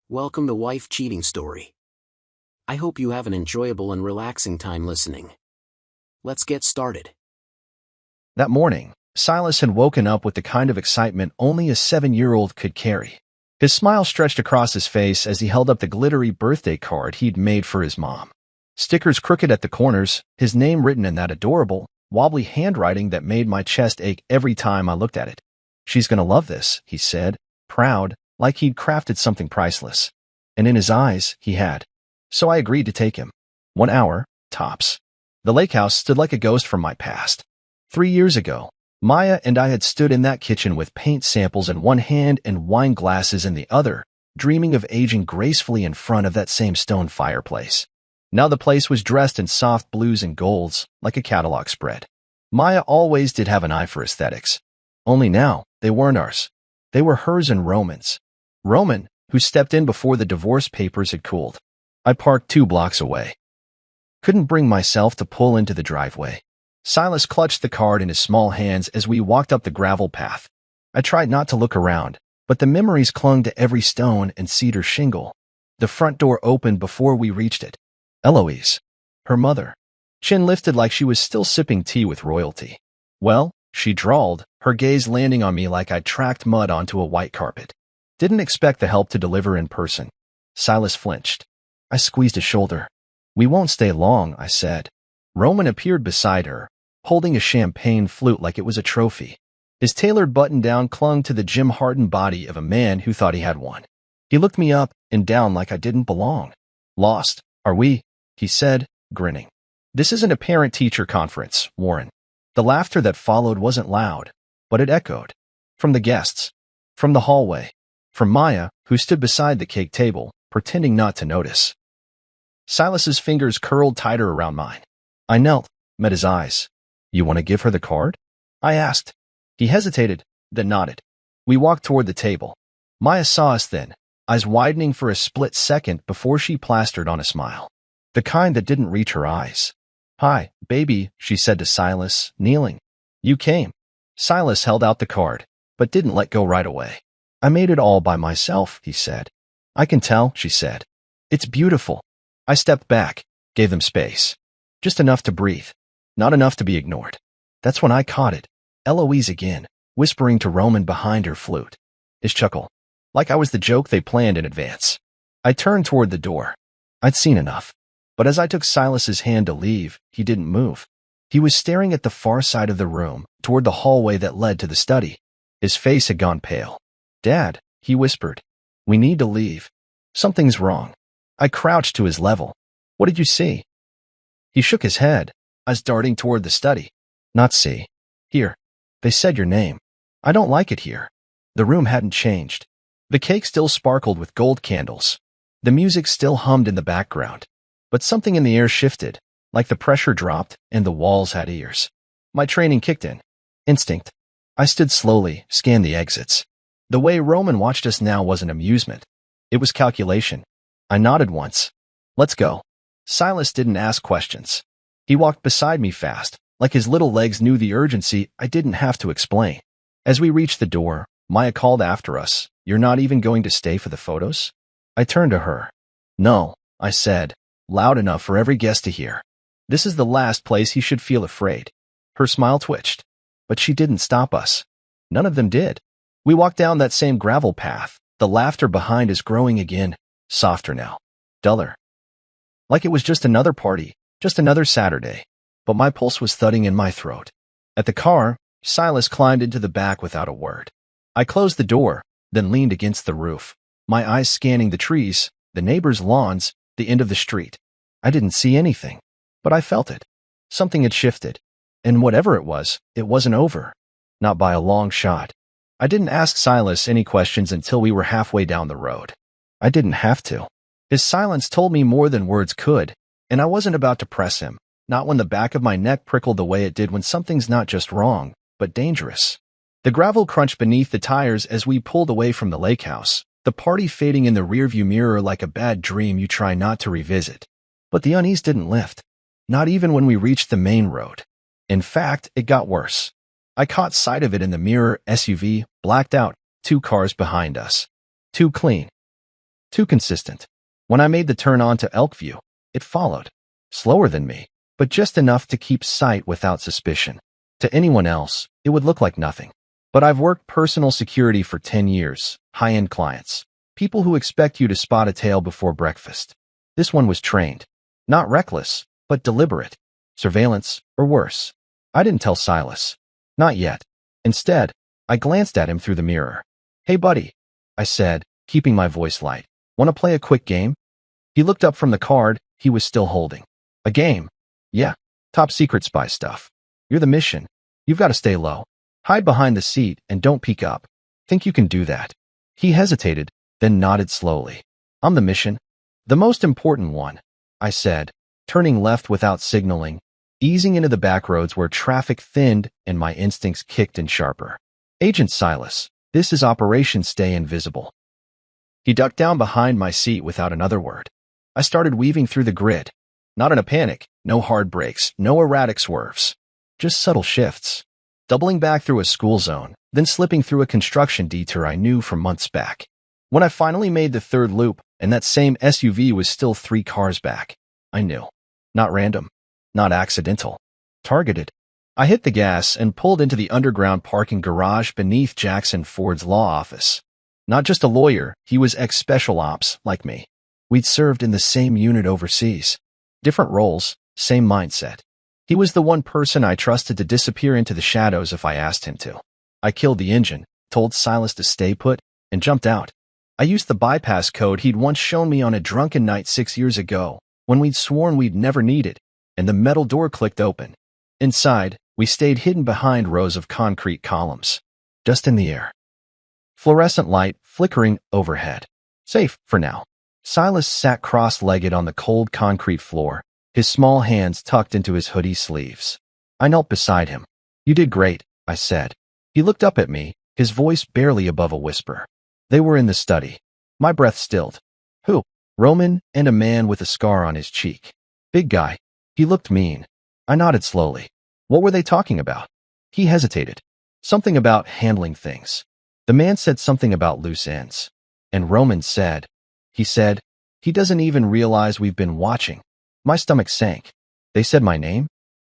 Welcome to Wife Cheating Story. I hope you have an enjoyable and relaxing time listening. Let's get started. That morning, Silas had woken up with the kind of excitement only a 7-year-old could carry. His smile stretched across his face as he held up the glittery birthday card he'd made for his mom. Stickers crooked at the corners, his name written in that adorable, wobbly handwriting that made my chest ache every time I looked at it. "She's gonna love this," he said, proud, like he'd crafted something priceless. And in his eyes, he had. So I agreed to take him. 1 hour, tops. The lake house stood like a ghost from my past. 3 years ago, Maya and I had stood in that kitchen with paint samples in one hand and wine glasses in the other, dreaming of aging gracefully in front of that same stone fireplace. Now the place was dressed in soft blues and golds, like a catalog spread. Maya always did have an eye for aesthetics. Only now, they weren't ours. They were hers and Roman's. Roman, who stepped in before the divorce papers had cooled. I parked 2 blocks away. Couldn't bring myself to pull into the driveway. Silas clutched the card in his small hands as we walked up the gravel path. I tried not to look around, but the memories clung to every stone and cedar shingle. The front door opened before we reached it. Eloise, her mother, chin lifted like she was still sipping tea with royalty. "Well," she drawled, her gaze landing on me like I'd tracked mud onto a white carpet. "Didn't expect the help to deliver in person." Silas flinched. I squeezed his shoulder. "We won't stay long," I said. Roman appeared beside her, holding a champagne flute like it was a trophy. His tailored button-down clung to the gym-hardened body of a man who thought he had one. He looked me up and down like I didn't belong. "Lost, are we?" he said, grinning. "This isn't a parent-teacher conference, Warren." The laughter that followed wasn't loud, but it echoed. From the guests. From the hallway. From Maya, who stood beside the cake table, pretending not to notice. Silas's fingers curled tighter around mine. I knelt, met his eyes. "You want to give her the card?" I asked. He hesitated, then nodded. We walked toward the table. Maya saw us then, eyes widening for a split second before she plastered on a smile. The kind that didn't reach her eyes. "Hi, baby," she said to Silas, kneeling. "You came." Silas held out the card, but didn't let go right away. "I made it all by myself," he said. "I can tell," she said. "It's beautiful." I stepped back, gave them space. Just enough to breathe. Not enough to be ignored. That's when I caught it. Eloise again, whispering to Roman behind her flute. His chuckle. Like I was the joke they planned in advance. I turned toward the door. I'd seen enough. But as I took Silas's hand to leave, he didn't move. He was staring at the far side of the room, toward the hallway that led to the study. His face had gone pale. "Dad," he whispered. "We need to leave. Something's wrong." I crouched to his level. "What did you see?" He shook his head, eyes darting toward the study. "Not see. Here. They said your name. I don't like it here." The room hadn't changed. The cake still sparkled with gold candles. The music still hummed in the background. But something in the air shifted, like the pressure dropped and the walls had ears. My training kicked in. Instinct. I stood slowly, scanned the exits. The way Roman watched us now wasn't amusement. It was calculation. I nodded once. "Let's go." Silas didn't ask questions. He walked beside me fast, like his little legs knew the urgency I didn't have to explain. As we reached the door, Maya called after us, "You're not even going to stay for the photos?" I turned to her. "No," I said, loud enough for every guest to hear. "This is the last place he should feel afraid." Her smile twitched. But she didn't stop us. None of them did. We walked down that same gravel path, the laughter behind us growing again, softer now, duller. Like it was just another party, just another Saturday. But my pulse was thudding in my throat. At the car, Silas climbed into the back without a word. I closed the door, then leaned against the roof, my eyes scanning the trees, the neighbors' lawns, the end of the street. I didn't see anything, but I felt it. Something had shifted. And whatever it wasn't over. Not by a long shot. I didn't ask Silas any questions until we were halfway down the road. I didn't have to. His silence told me more than words could, and I wasn't about to press him, not when the back of my neck prickled the way it did when something's not just wrong, but dangerous. The gravel crunched beneath the tires as we pulled away from the lake house, the party fading in the rearview mirror like a bad dream you try not to revisit. But the unease didn't lift. Not even when we reached the main road. In fact, it got worse. I caught sight of it in the mirror. SUV, blacked out, 2 cars behind us. Too clean. Too consistent. When I made the turn onto Elkview, it followed. Slower than me, but just enough to keep sight without suspicion. To anyone else, it would look like nothing. But I've worked personal security for 10 years, high-end clients. People who expect you to spot a tail before breakfast. This one was trained. Not reckless, but deliberate. Surveillance, or worse. I didn't tell Silas. Not yet. Instead, I glanced at him through the mirror. "Hey buddy," I said, keeping my voice light. "Want to play a quick game?" He looked up from the card he was still holding. "A game?" "Yeah, top secret spy stuff. You're the mission. You've got to stay low. Hide behind the seat and don't peek up. Think you can do that?" He hesitated, then nodded slowly. "I'm the mission. The most important one," I said, turning left without signaling, easing into the back roads where traffic thinned and my instincts kicked in sharper. "Agent Silas, this is Operation Stay Invisible." He ducked down behind my seat without another word. I started weaving through the grid. Not in a panic, no hard brakes, no erratic swerves. Just subtle shifts. Doubling back through a school zone, then slipping through a construction detour I knew from months back. When I finally made the third loop, and that same SUV was still 3 cars back, I knew. Not random. Not accidental. Targeted. I hit the gas and pulled into the underground parking garage beneath Jackson Ford's law office. Not just a lawyer, he was ex-special ops, like me. We'd served in the same unit overseas. Different roles, same mindset. He was the one person I trusted to disappear into the shadows if I asked him to. I killed the engine, told Silas to stay put, and jumped out. I used the bypass code he'd once shown me on a drunken night 6 years ago, when we'd sworn we'd never need it, and the metal door clicked open. Inside, we stayed hidden behind rows of concrete columns. Just in the air. Fluorescent light flickering overhead. Safe, for now. Silas sat cross-legged on the cold concrete floor, his small hands tucked into his hoodie sleeves. I knelt beside him. "You did great," I said. He looked up at me, his voice barely above a whisper. They were in the study. My breath stilled. "Who?" "Roman and a man with a scar on his cheek. Big guy. He looked mean." I nodded slowly. "What were they talking about?" He hesitated. "Something about handling things." The man said something about loose ends. And Roman said, he said, "He doesn't even realize we've been watching." My stomach sank. "They said my name?"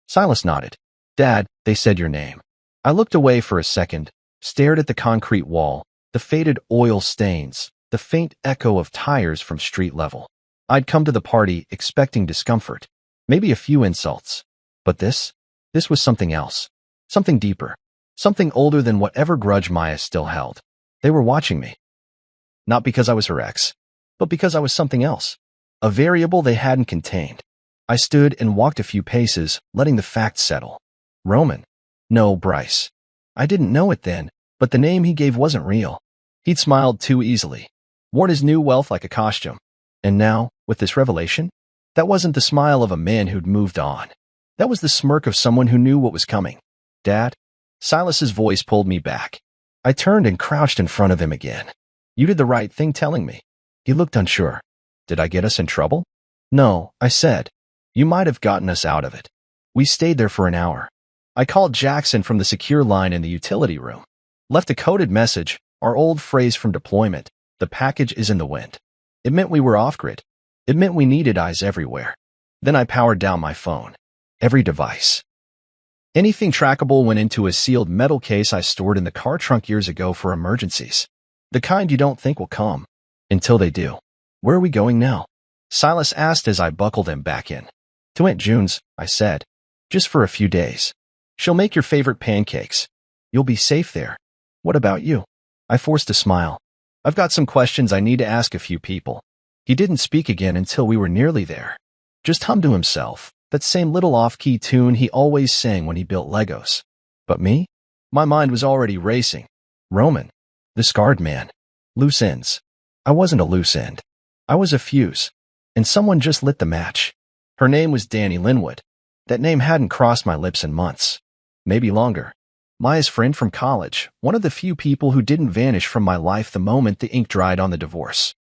Silas nodded. "Dad, they said your name." I looked away for a second, stared at the concrete wall, the faded oil stains, the faint echo of tires from street level. I'd come to the party expecting discomfort, maybe a few insults. But this was something else. Something deeper. Something older than whatever grudge Maya still held. They were watching me. Not because I was her ex, but because I was something else. A variable they hadn't contained. I stood and walked a few paces, letting the facts settle. Roman. No, Bryce. I didn't know it then, but the name he gave wasn't real. He'd smiled too easily. Worn his new wealth like a costume. And now, with this revelation, that wasn't the smile of a man who'd moved on. That was the smirk of someone who knew what was coming. "Dad?" Silas's voice pulled me back. I turned and crouched in front of him again. "You did the right thing telling me." He looked unsure. "Did I get us in trouble?" "No," I said. "You might have gotten us out of it." We stayed there for an hour. I called Jackson from the secure line in the utility room. Left a coded message, our old phrase from deployment, "The package is in the wind." It meant we were off-grid. It meant we needed eyes everywhere. Then I powered down my phone. Every device. Anything trackable went into a sealed metal case I stored in the car trunk years ago for emergencies. The kind you don't think will come. Until they do. "Where are we going now?" Silas asked as I buckled him back in. "To Aunt June's," I said. "Just for a few days. She'll make your favorite pancakes. You'll be safe there." "What about you?" I forced a smile. "I've got some questions I need to ask a few people." He didn't speak again until we were nearly there. Just hummed to himself, that same little off-key tune he always sang when he built Legos. But me? My mind was already racing. Roman. The scarred man. Loose ends. I wasn't a loose end. I was a fuse. And someone just lit the match. Her name was Danny Linwood. That name hadn't crossed my lips in months. Maybe longer. Maya's friend from college, one of the few people who didn't vanish from my life the moment the ink dried on the divorce.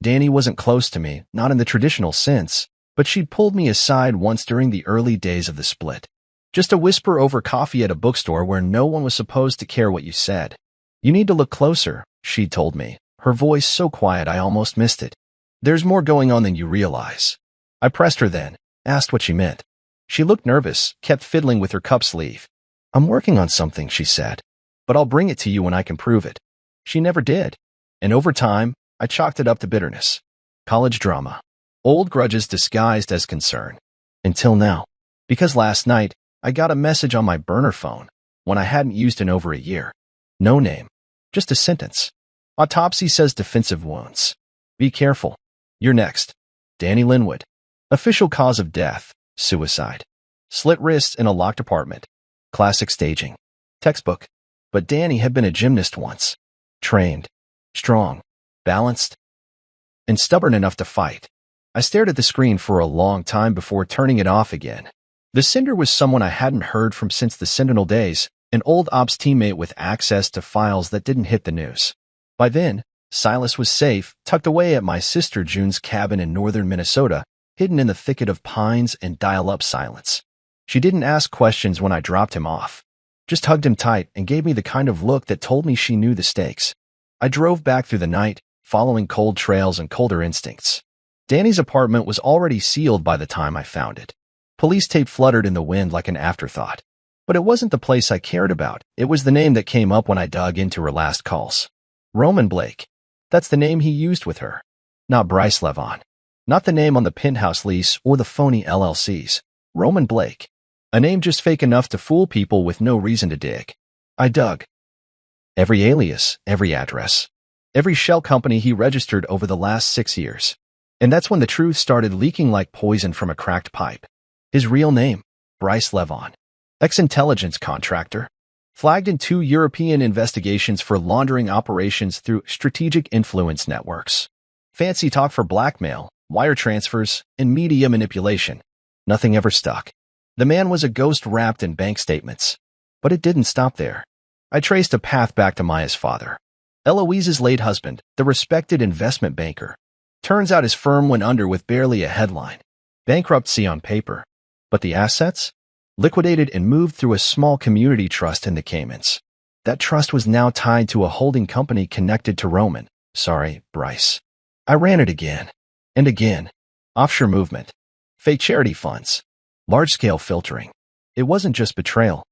Danny wasn't close to me, not in the traditional sense, but she'd pulled me aside once during the early days of the split. Just a whisper over coffee at a bookstore where no one was supposed to care what you said. "You need to look closer," she'd told me, her voice so quiet I almost missed it. There's more going on than you realize. I pressed her then, asked what she meant. She looked nervous, kept fiddling with her cup sleeve. I'm working on something, she said, but I'll bring it to you when I can prove it. She never did. And over time, I chalked it up to bitterness. College drama. Old grudges disguised as concern. Until now. Because last night, I got a message on my burner phone, one I hadn't used in over a year. No name. Just a sentence. Autopsy says defensive wounds. Be careful. You're next. Danny Linwood. Official cause of death, suicide. Slit wrists in a locked apartment. Classic staging. Textbook. But Danny had been a gymnast once. Trained. Strong. Balanced. And stubborn enough to fight. I stared at the screen for a long time before turning it off again. The sender was someone I hadn't heard from since the Sentinel days, an old ops teammate with access to files that didn't hit the news. By then, Silas was safe, tucked away at my sister June's cabin in northern Minnesota, hidden in the thicket of pines and dial-up silence. She didn't ask questions when I dropped him off. Just hugged him tight and gave me the kind of look that told me she knew the stakes. I drove back through the night, following cold trails and colder instincts. Danny's apartment was already sealed by the time I found it. Police tape fluttered in the wind like an afterthought. But it wasn't the place I cared about. It was the name that came up when I dug into her last calls. Roman Blake. That's the name he used with her. Not Bryce Levon. Not the name on the penthouse lease or the phony LLCs. Roman Blake. A name just fake enough to fool people with no reason to dig. I dug. Every alias, every address, every shell company he registered over the last 6 years. And that's when the truth started leaking like poison from a cracked pipe. His real name, Bryce Levon. Ex-intelligence contractor. Flagged in 2 European investigations for laundering operations through strategic influence networks. Fancy talk for blackmail, wire transfers, and media manipulation. Nothing ever stuck. The man was a ghost wrapped in bank statements. But it didn't stop there. I traced a path back to Maya's father. Eloise's late husband, the respected investment banker. Turns out his firm went under with barely a headline. Bankruptcy on paper. But the assets? Liquidated and moved through a small community trust in the Caymans. That trust was now tied to a holding company connected to Bryce. I ran it again. And again. Offshore movement. Fake charity funds. Large-scale filtering. It wasn't just betrayal.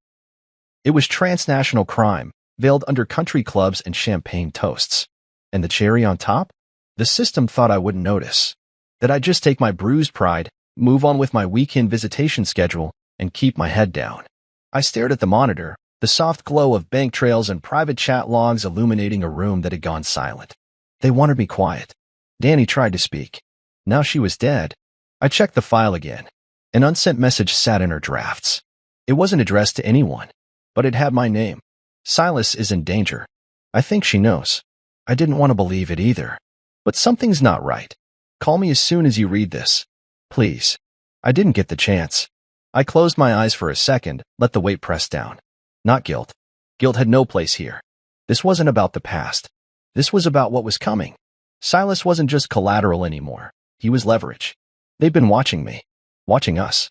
It was transnational crime, veiled under country clubs and champagne toasts. And the cherry on top? The system thought I wouldn't notice. That I'd just take my bruised pride, move on with my weekend visitation schedule, and keep my head down. I stared at the monitor, the soft glow of bank trails and private chat logs illuminating a room that had gone silent. They wanted me quiet. Danny tried to speak. Now she was dead. I checked the file again. An unsent message sat in her drafts. It wasn't addressed to anyone, but it had my name. Silas is in danger. I think she knows. I didn't want to believe it either. But something's not right. Call me as soon as you read this. Please. I didn't get the chance. I closed my eyes for a second, let the weight press down. Not guilt. Guilt had no place here. This wasn't about the past. This was about what was coming. Silas wasn't just collateral anymore. He was leverage. They'd been watching me. Watching us.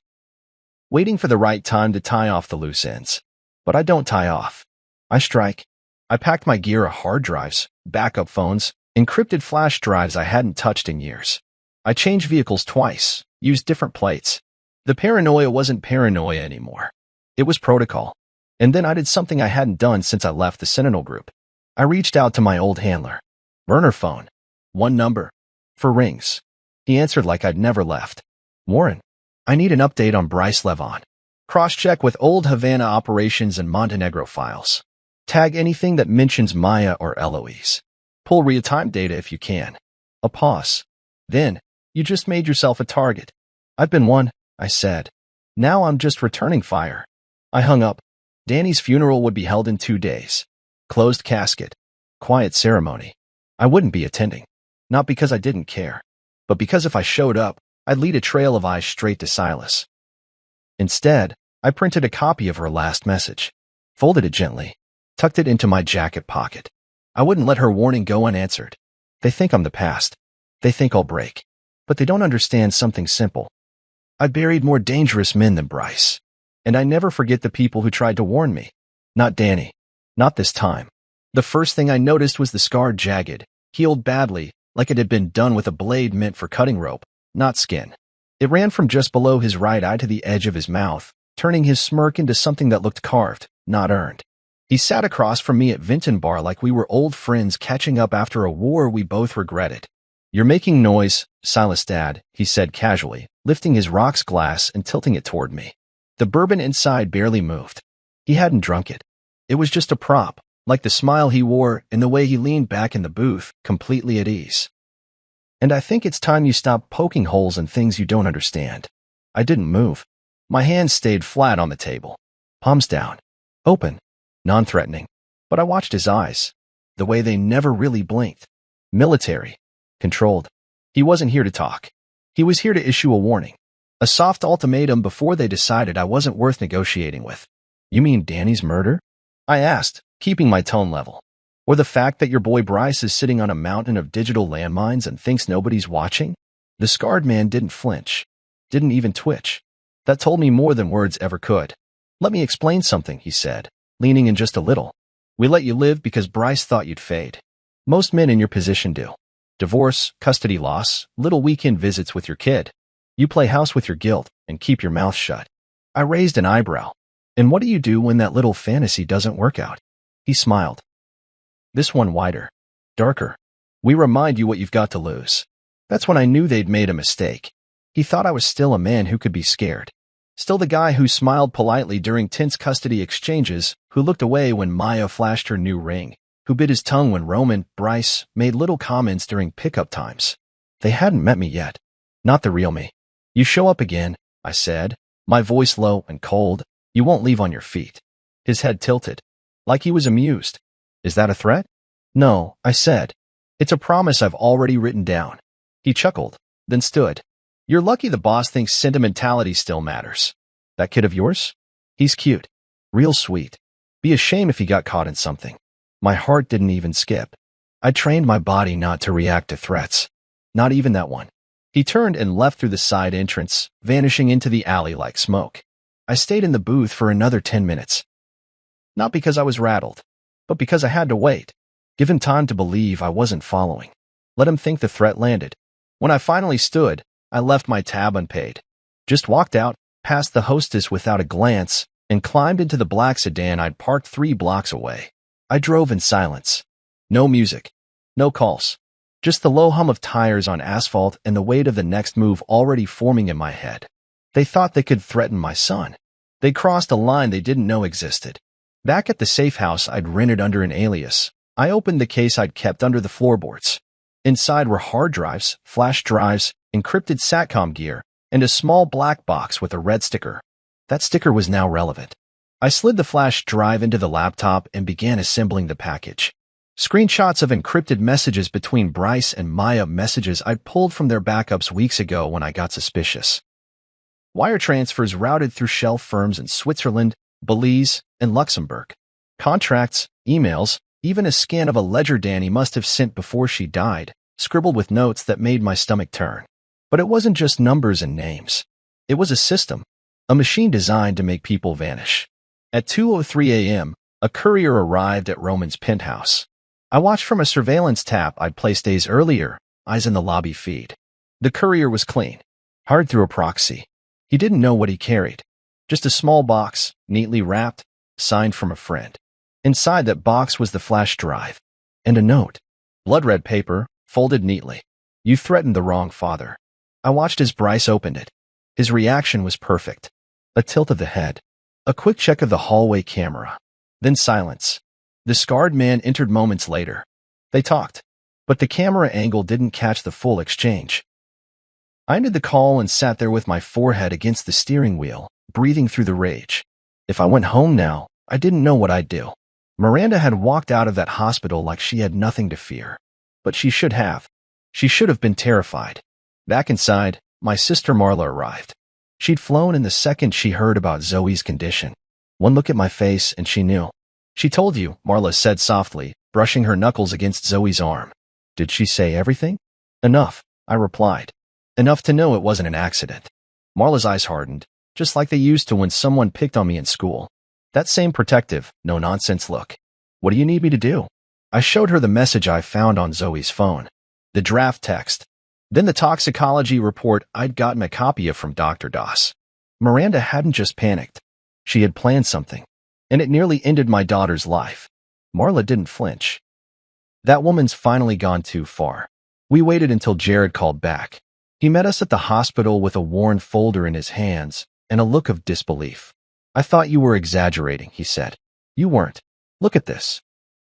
Waiting for the right time to tie off the loose ends. But I don't tie off. I strike. I packed my gear of hard drives, backup phones, encrypted flash drives I hadn't touched in years. I changed vehicles twice, used different plates. The paranoia wasn't paranoia anymore. It was protocol. And then I did something I hadn't done since I left the Sentinel group. I reached out to my old handler. Burner phone. One number. For rings. He answered like I'd never left. Warren, I need an update on Bryce Levon. Cross-check with old Havana operations and Montenegro files. Tag anything that mentions Maya or Eloise. Pull real-time data if you can. A pause. Then, you just made yourself a target. I've been one, I said. Now I'm just returning fire. I hung up. Danny's funeral would be held in 2 days. Closed casket. Quiet ceremony. I wouldn't be attending. Not because I didn't care, but because if I showed up, I'd lead a trail of eyes straight to Silas. Instead, I printed a copy of her last message, folded it gently, tucked it into my jacket pocket. I wouldn't let her warning go unanswered. They think I'm the past. They think I'll break. But they don't understand something simple. I buried more dangerous men than Bryce. And I never forget the people who tried to warn me. Not Danny. Not this time. The first thing I noticed was the scarred, jagged, healed badly, like it had been done with a blade meant for cutting rope, not skin. It ran from just below his right eye to the edge of his mouth, turning his smirk into something that looked carved, not earned. He sat across from me at Vinton Bar like we were old friends catching up after a war we both regretted. "You're making noise, Silas Dad," he said casually, lifting his rocks glass and tilting it toward me. The bourbon inside barely moved. He hadn't drunk it. It was just a prop, like the smile he wore and the way he leaned back in the booth, completely at ease. "And I think it's time you stop poking holes in things you don't understand." I didn't move. My hands stayed flat on the table. Palms down. Open. Non-threatening. But I watched his eyes. The way they never really blinked. Military. Controlled. He wasn't here to talk. He was here to issue a warning. A soft ultimatum before they decided I wasn't worth negotiating with. "You mean Danny's murder?" I asked, keeping my tone level. "Or the fact that your boy Bryce is sitting on a mountain of digital landmines and thinks nobody's watching?" The scarred man didn't flinch. Didn't even twitch. That told me more than words ever could. "Let me explain something," he said, leaning in just a little. "We let you live because Bryce thought you'd fade. Most men in your position do. Divorce, custody loss, little weekend visits with your kid. You play house with your guilt and keep your mouth shut." I raised an eyebrow. "And what do you do when that little fantasy doesn't work out?" He smiled. "This one wider. Darker. We remind you what you've got to lose." That's when I knew they'd made a mistake. He thought I was still a man who could be scared. Still the guy who smiled politely during tense custody exchanges, who looked away when Maya flashed her new ring, who bit his tongue when Roman, Bryce, made little comments during pickup times. They hadn't met me yet. Not the real me. "You show up again," I said, my voice low and cold. "You won't leave on your feet." His head tilted, like he was amused. "Is that a threat?" "No," I said. "It's a promise I've already written down." He chuckled, then stood. "You're lucky the boss thinks sentimentality still matters." "That kid of yours?" "He's cute. Real sweet. Be a shame if he got caught in something." My heart didn't even skip. I trained my body not to react to threats. Not even that one. He turned and left through the side entrance, vanishing into the alley like smoke. I stayed in the booth for another 10 minutes. Not because I was rattled, but because I had to wait. Give him time to believe I wasn't following. Let him think the threat landed. When I finally stood, I left my tab unpaid. Just walked out, past the hostess without a glance, and climbed into the black sedan I'd parked 3 blocks away. I drove in silence. No music. No calls. Just the low hum of tires on asphalt and the weight of the next move already forming in my head. They thought they could threaten my son. They crossed a line they didn't know existed. Back at the safe house I'd rented under an alias, I opened the case I'd kept under the floorboards. Inside were hard drives, flash drives, encrypted SATCOM gear, and a small black box with a red sticker. That sticker was now relevant. I slid the flash drive into the laptop and began assembling the package. Screenshots of encrypted messages between Bryce and Maya, messages I'd pulled from their backups weeks ago when I got suspicious. Wire transfers routed through shell firms in Switzerland, Belize, and Luxembourg. Contracts, emails, even a scan of a ledger Danny must have sent before she died, scribbled with notes that made my stomach turn. But it wasn't just numbers and names. It was a system, a machine designed to make people vanish. At 2:03 a.m., a courier arrived at Roman's penthouse. I watched from a surveillance tap I'd placed days earlier, eyes in the lobby feed. The courier was clean, hired through a proxy. He didn't know what he carried. Just a small box, neatly wrapped, signed from a friend. Inside that box was the flash drive. And a note. Blood-red paper, folded neatly. "You threatened the wrong father." I watched as Bryce opened it. His reaction was perfect. A tilt of the head. A quick check of the hallway camera. Then silence. The scarred man entered moments later. They talked, but the camera angle didn't catch the full exchange. I ended the call and sat there with my forehead against the steering wheel, breathing through the rage. If I went home now, I didn't know what I'd do. Miranda had walked out of that hospital like she had nothing to fear. But she should have. She should have been terrified. Back inside, my sister Marla arrived. She'd flown in the second she heard about Zoe's condition. One look at my face and she knew. "She told you," Marla said softly, brushing her knuckles against Zoe's arm. "Did she say everything?" "Enough," I replied. "Enough to know it wasn't an accident." Marla's eyes hardened, just like they used to when someone picked on me in school. That same protective, no-nonsense look. "What do you need me to do?" I showed her the message I found on Zoe's phone, the draft text, then the toxicology report I'd gotten a copy of from Dr. Doss. Miranda hadn't just panicked. She had planned something, and it nearly ended my daughter's life. Marla didn't flinch. That woman's finally gone too far. We waited until Jared called back. He met us at the hospital with a worn folder in his hands and a look of disbelief. "I thought you were exaggerating," he said. "You weren't. Look at this."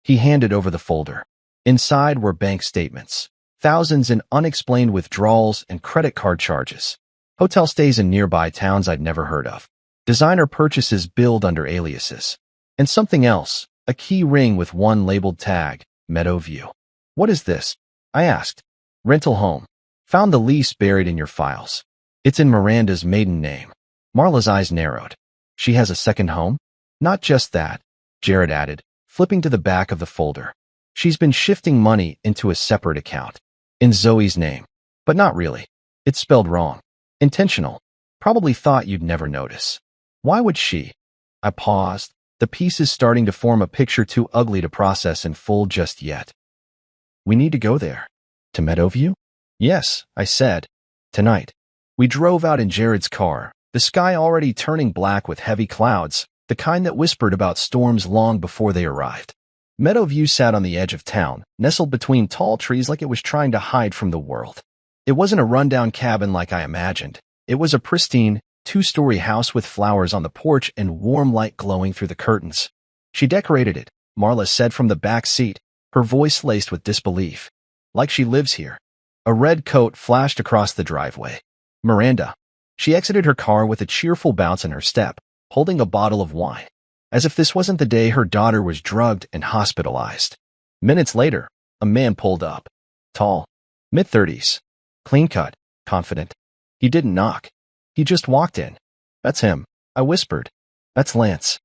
He handed over the folder. Inside were bank statements, thousands in unexplained withdrawals and credit card charges, hotel stays in nearby towns I'd never heard of, designer purchases billed under aliases, and something else, a key ring with one labeled tag, Meadowview. "What is this?" I asked. "Rental home. Found the lease buried in your files. It's in Miranda's maiden name." Marla's eyes narrowed. "She has a second home?" "Not just that," Jared added, flipping to the back of the folder. "She's been shifting money into a separate account, in Zoe's name. But not really. It's spelled wrong. Intentional. Probably thought you'd never notice." "Why would she?" I paused, the pieces starting to form a picture too ugly to process in full just yet. "We need to go there." "To Meadowview?" "Yes," I said. "Tonight." We drove out in Jared's car, the sky already turning black with heavy clouds, the kind that whispered about storms long before they arrived. Meadowview sat on the edge of town, nestled between tall trees like it was trying to hide from the world. It wasn't a rundown cabin like I imagined. It was a pristine, two-story house with flowers on the porch and warm light glowing through the curtains. "She decorated it," Marla said from the back seat, her voice laced with disbelief. "Like she lives here." A red coat flashed across the driveway. "Miranda." She exited her car with a cheerful bounce in her step, holding a bottle of wine, as if this wasn't the day her daughter was drugged and hospitalized. Minutes later, a man pulled up. Tall, mid-30s, clean-cut, confident. He didn't knock. He just walked in. "That's him," I whispered. "That's Lance."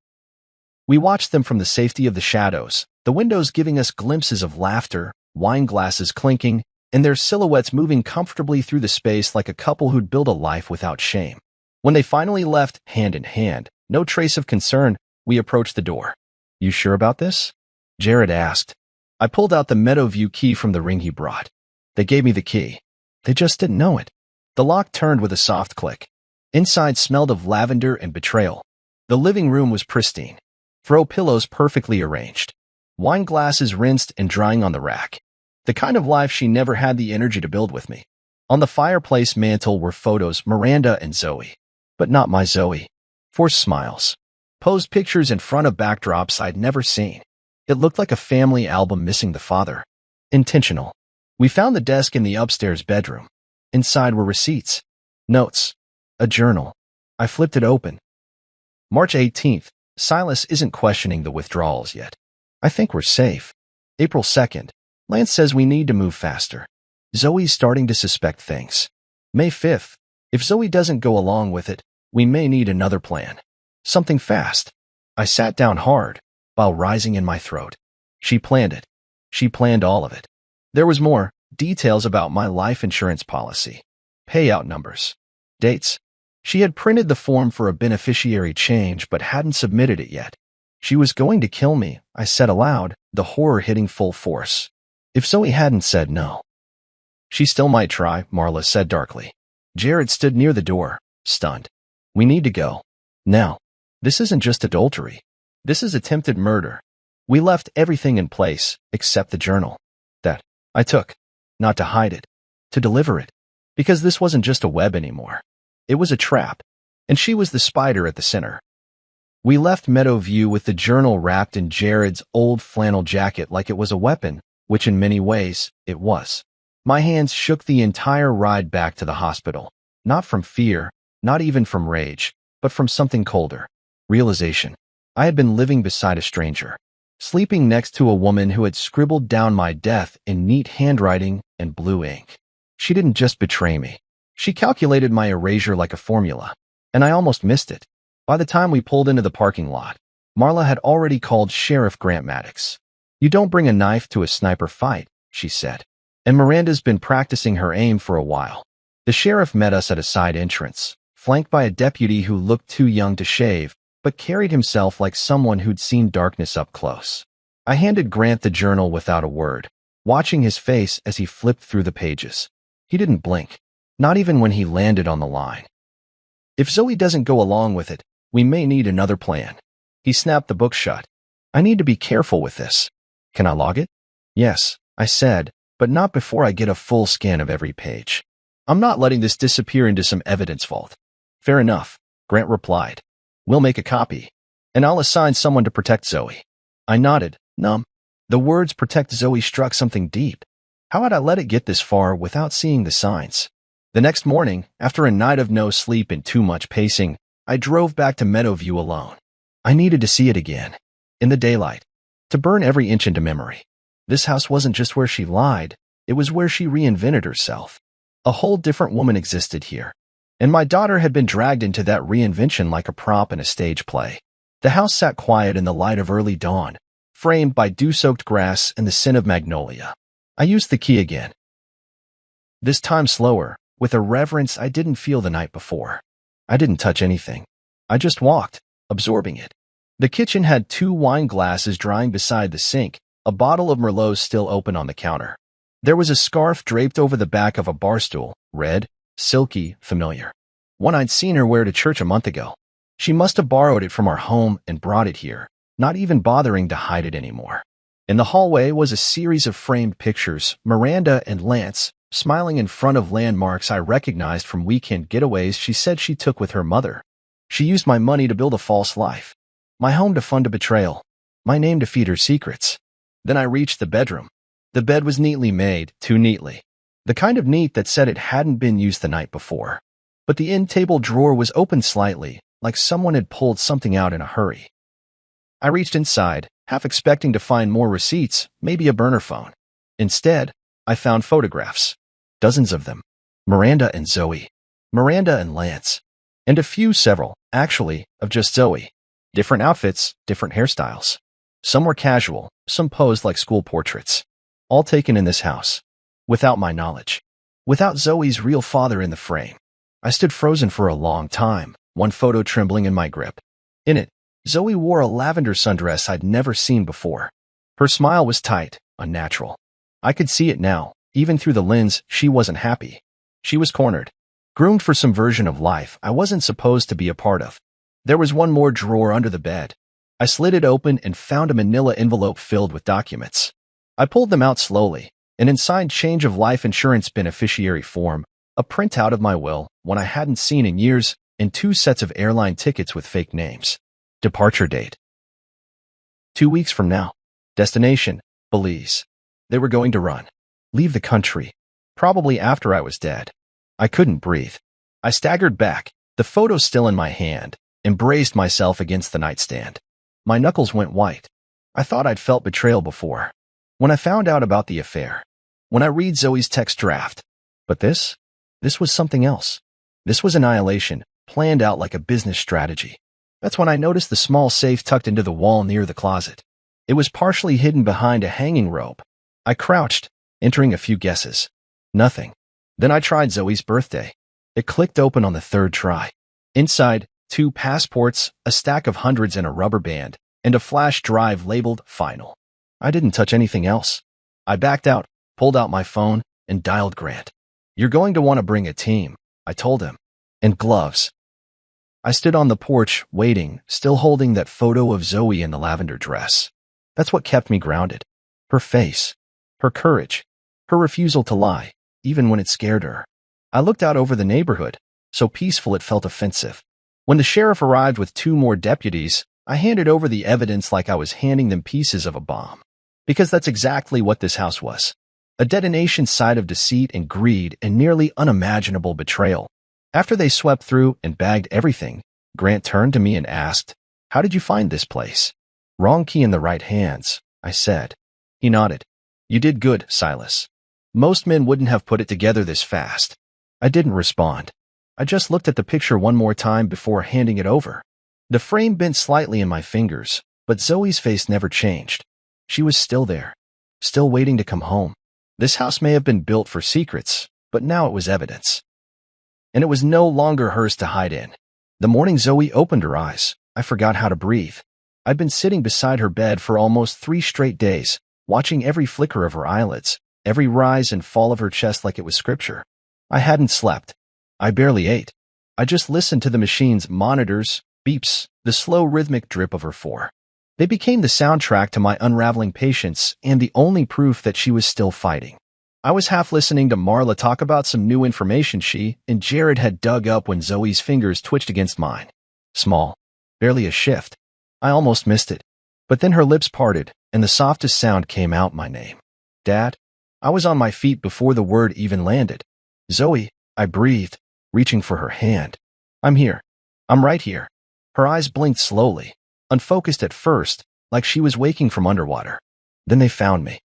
We watched them from the safety of the shadows, the windows giving us glimpses of laughter, wine glasses clinking, and their silhouettes moving comfortably through the space like a couple who'd built a life without shame. When they finally left, hand in hand, no trace of concern, we approached the door. "You sure about this?" Jared asked. I pulled out the Meadowview key from the ring he brought. They gave me the key. They just didn't know it. The lock turned with a soft click. Inside smelled of lavender and betrayal. The living room was pristine. Throw pillows perfectly arranged. Wine glasses rinsed and drying on the rack. The kind of life she never had the energy to build with me. On the fireplace mantel were photos, Miranda and Zoe. But not my Zoe. Forced smiles. Posed pictures in front of backdrops I'd never seen. It looked like a family album missing the father. Intentional. We found the desk in the upstairs bedroom. Inside were receipts. Notes. A journal. I flipped it open. March 18th. Silas isn't questioning the withdrawals yet. I think we're safe. April 2nd. Lance says we need to move faster. Zoe's starting to suspect things. May 5th. If Zoe doesn't go along with it, we may need another plan. Something fast. I sat down hard, while rising in my throat. She planned it. She planned all of it. There was more, details about my life insurance policy. Payout numbers. Dates. She had printed the form for a beneficiary change but hadn't submitted it yet. She was going to kill me, I said aloud, the horror hitting full force. If Zoe hadn't said no. "She still might try," Marla said darkly. Jared stood near the door, stunned. "We need to go. Now. This isn't just adultery. This is attempted murder." We left everything in place, except the journal. That I took. Not to hide it. To deliver it. Because this wasn't just a web anymore. It was a trap. And she was the spider at the center. We left Meadowview with the journal wrapped in Jared's old flannel jacket like it was a weapon, which in many ways, it was. My hands shook the entire ride back to the hospital. Not from fear, not even from rage, but from something colder. Realization. I had been living beside a stranger. Sleeping next to a woman who had scribbled down my death in neat handwriting and blue ink. She didn't just betray me. She calculated my erasure like a formula. And I almost missed it. By the time we pulled into the parking lot, Marla had already called Sheriff Grant Maddox. "You don't bring a knife to a sniper fight," she said. And Miranda's been practicing her aim for a while. The sheriff met us at a side entrance, flanked by a deputy who looked too young to shave, but carried himself like someone who'd seen darkness up close. I handed Grant the journal without a word, watching his face as he flipped through the pages. He didn't blink, not even when he landed on the line. If Zoe doesn't go along with it, we may need another plan. He snapped the book shut. I need to be careful with this. Can I log it? Yes, I said, but not before I get a full scan of every page. I'm not letting this disappear into some evidence vault. Fair enough, Grant replied. We'll make a copy, and I'll assign someone to protect Zoe. I nodded, numb. The words protect Zoe struck something deep. How had I let it get this far without seeing the signs? The next morning, after a night of no sleep and too much pacing, I drove back to Meadowview alone. I needed to see it again, in the daylight, to burn every inch into memory. This house wasn't just where she lied, it was where she reinvented herself. A whole different woman existed here, and my daughter had been dragged into that reinvention like a prop in a stage play. The house sat quiet in the light of early dawn, framed by dew-soaked grass and the scent of magnolia. I used the key again. This time slower, with a reverence I didn't feel the night before. I didn't touch anything. I just walked, absorbing it. The kitchen had 2 wine glasses drying beside the sink, a bottle of Merlot still open on the counter. There was a scarf draped over the back of a bar stool, red, silky, familiar. One I'd seen her wear to church a month ago. She must have borrowed it from our home and brought it here, not even bothering to hide it anymore. In the hallway was a series of framed pictures, Miranda and Lance, smiling in front of landmarks I recognized from weekend getaways she said she took with her mother. She used my money to build a false life, my home to fund a betrayal, my name to feed her secrets. Then I reached the bedroom. The bed was neatly made, too neatly. The kind of neat that said it hadn't been used the night before. But the end table drawer was open slightly, like someone had pulled something out in a hurry. I reached inside, half expecting to find more receipts, maybe a burner phone. Instead, I found photographs. Dozens of them. Miranda and Zoe. Miranda and Lance. And several, actually, of just Zoe. Different outfits, different hairstyles. Some were casual, some posed like school portraits. All taken in this house. Without my knowledge. Without Zoe's real father in the frame. I stood frozen for a long time, one photo trembling in my grip. In it, Zoe wore a lavender sundress I'd never seen before. Her smile was tight, unnatural. I could see it now, even through the lens. She wasn't happy. She was cornered. Groomed for some version of life I wasn't supposed to be a part of. There was one more drawer under the bed. I slid it open and found a manila envelope filled with documents. I pulled them out slowly, an inside change of life insurance beneficiary form, a printout of my will, one I hadn't seen in years, and 2 sets of airline tickets with fake names. Departure date. 2 weeks from now. Destination, Belize. They were going to run. Leave the country. Probably after I was dead. I couldn't breathe. I staggered back, the photo still in my hand, and braced myself against the nightstand. My knuckles went white. I thought I'd felt betrayal before. When I found out about the affair. When I read Zoe's text draft. But this was something else. This was annihilation, planned out like a business strategy. That's when I noticed the small safe tucked into the wall near the closet. It was partially hidden behind a hanging rope. I crouched, entering a few guesses. Nothing. Then I tried Zoe's birthday. It clicked open on the 3rd try. Inside, 2 passports, a stack of hundreds and a rubber band, and a flash drive labeled Final. I didn't touch anything else. I backed out, pulled out my phone, and dialed Grant. You're going to want to bring a team, I told him. And gloves. I stood on the porch, waiting, still holding that photo of Zoe in the lavender dress. That's what kept me grounded. Her face. Her courage. Her refusal to lie, even when it scared her. I looked out over the neighborhood, so peaceful it felt offensive. When the sheriff arrived with 2 more deputies, I handed over the evidence like I was handing them pieces of a bomb. Because that's exactly what this house was. A detonation site of deceit and greed and nearly unimaginable betrayal. After they swept through and bagged everything, Grant turned to me and asked, "How did you find this place?" "Wrong key in the right hands," I said. He nodded. "You did good, Silas. Most men wouldn't have put it together this fast." I didn't respond. I just looked at the picture one more time before handing it over. The frame bent slightly in my fingers, but Zoe's face never changed. She was still there, still waiting to come home. This house may have been built for secrets, but now it was evidence. And it was no longer hers to hide in. The morning Zoe opened her eyes, I forgot how to breathe. I'd been sitting beside her bed for almost 3 straight days, watching every flicker of her eyelids, every rise and fall of her chest like it was scripture. I hadn't slept. I barely ate. I just listened to the machine's monitors, beeps, the slow rhythmic drip of her four. They became the soundtrack to my unraveling patience and the only proof that she was still fighting. I was half listening to Marla talk about some new information she and Jared had dug up when Zoe's fingers twitched against mine. Small. Barely a shift. I almost missed it. But then her lips parted, and the softest sound came out, my name. Dad? I was on my feet before the word even landed. Zoe, I breathed, reaching for her hand. I'm here. I'm right here. Her eyes blinked slowly, unfocused at first, like she was waking from underwater. Then they found me.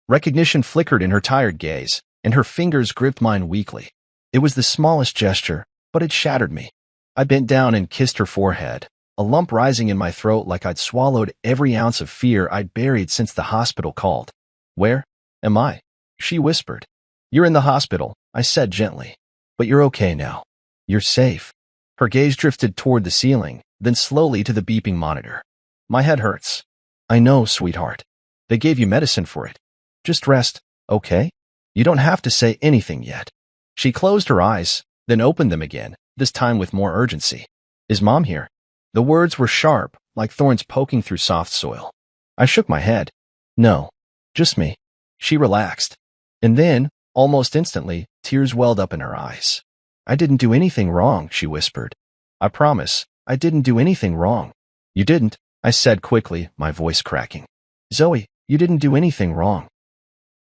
Recognition flickered in her tired gaze, and her fingers gripped mine weakly. It was the smallest gesture, but it shattered me. I bent down and kissed her forehead, a lump rising in my throat like I'd swallowed every ounce of fear I'd buried since the hospital called. Where am I? She whispered. You're in the hospital, I said gently. But you're okay now. You're safe. Her gaze drifted toward the ceiling, then slowly to the beeping monitor. My head hurts. I know, sweetheart. They gave you medicine for it. Just rest, okay? You don't have to say anything yet. She closed her eyes, then opened them again, this time with more urgency. Is Mom here? The words were sharp, like thorns poking through soft soil. I shook my head. No, just me. She relaxed. And then, almost instantly, tears welled up in her eyes. I didn't do anything wrong, she whispered. I promise, I didn't do anything wrong. You didn't, I said quickly, my voice cracking. Zoe, you didn't do anything wrong.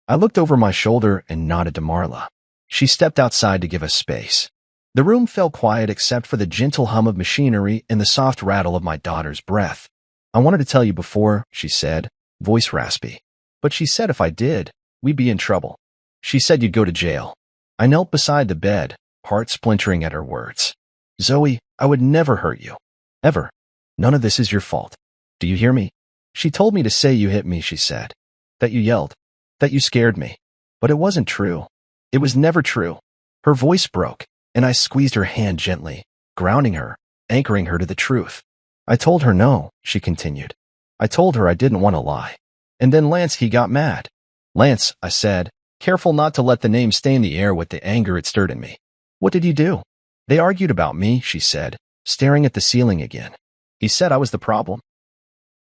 I looked over my shoulder and nodded to Marla. She stepped outside to give us space. The room fell quiet except for the gentle hum of machinery and the soft rattle of my daughter's breath. I wanted to tell you before, she said, voice raspy. But she said if I did, we'd be in trouble. She said you'd go to jail. I knelt beside the bed, heart splintering at her words. Zoe, I would never hurt you. Ever. None of this is your fault. Do you hear me? She told me to say you hit me, she said. That you yelled. That you scared me. But it wasn't true. It was never true. Her voice broke, and I squeezed her hand gently, grounding her, anchoring her to the truth. I told her no, she continued. I told her I didn't want to lie. And then Lance, he got mad. Lance, I said, careful not to let the name stain the air with the anger it stirred in me. What did you do? They argued about me, she said, staring at the ceiling again. He said I was the problem.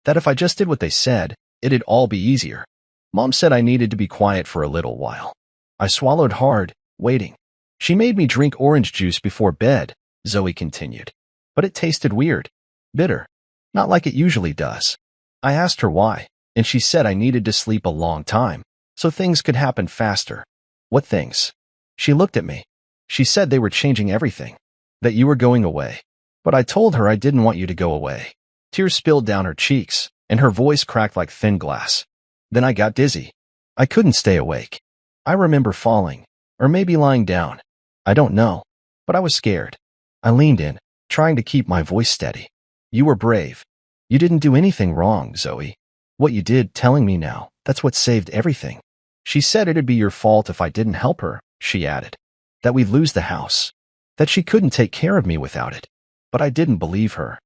That if I just did what they said, it'd all be easier. Mom said I needed to be quiet for a little while. I swallowed hard, waiting. She made me drink orange juice before bed, Zoe continued. But it tasted weird. Bitter. Not like it usually does. I asked her why, and she said I needed to sleep a long time, so things could happen faster. What things? She looked at me. She said they were changing everything. That you were going away. But I told her I didn't want you to go away. Tears spilled down her cheeks, and her voice cracked like thin glass. Then I got dizzy. I couldn't stay awake. I remember falling, or maybe lying down. I don't know, but I was scared. I leaned in, trying to keep my voice steady. You were brave. You didn't do anything wrong, Zoe. What you did, telling me now, that's what saved everything. She said it'd be your fault if I didn't help her, she added. That we'd lose the house. That she couldn't take care of me without it. But I didn't believe her.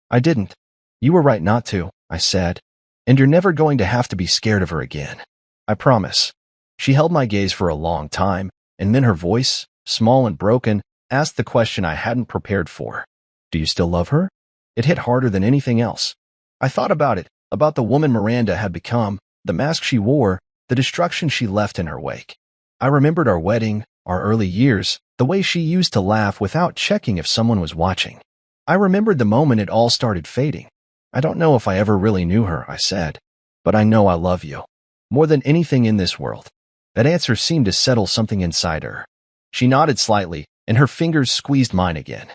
I didn't. You were right not to, I said. And you're never going to have to be scared of her again. I promise. She held my gaze for a long time, and then her voice, small and broken, asked the question I hadn't prepared for. Do you still love her? It hit harder than anything else. I thought about it, about the woman Miranda had become, the mask she wore, the destruction she left in her wake. I remembered our wedding, our early years, the way she used to laugh without checking if someone was watching. I remembered the moment it all started fading. I don't know if I ever really knew her, I said, but I know I love you. More than anything in this world. That answer seemed to settle something inside her. She nodded slightly, and her fingers squeezed mine again.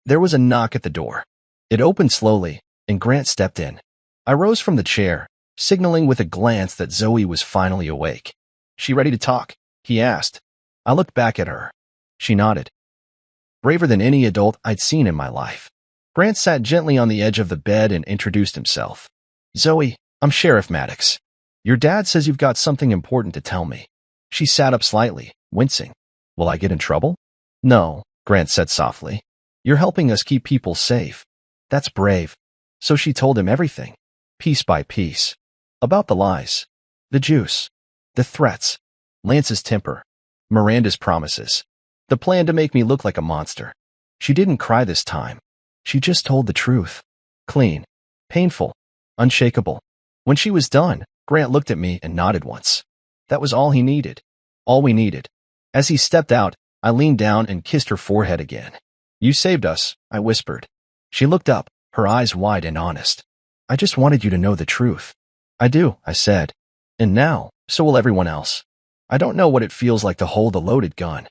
There was a knock at the door. It opened slowly, and Grant stepped in. I rose from the chair, signaling with a glance that Zoe was finally awake. She ready to talk? He asked. I looked back at her. She nodded. Braver than any adult I'd seen in my life. Grant sat gently on the edge of the bed and introduced himself. Zoe, I'm Sheriff Maddox. Your dad says you've got something important to tell me. She sat up slightly, wincing. Will I get in trouble? No, Grant said softly. You're helping us keep people safe. That's brave. So she told him everything, piece by piece. About the lies, the juice, the threats, Lance's temper, Miranda's promises, the plan to make me look like a monster. She didn't cry this time. She just told the truth. Clean, painful, unshakable. When she was done, Grant looked at me and nodded once. That was all he needed. All we needed. As he stepped out, I leaned down and kissed her forehead again. You saved us, I whispered. She looked up, her eyes wide and honest. I just wanted you to know the truth. I do, I said. And now, so will everyone else. I don't know what it feels like to hold a loaded gun.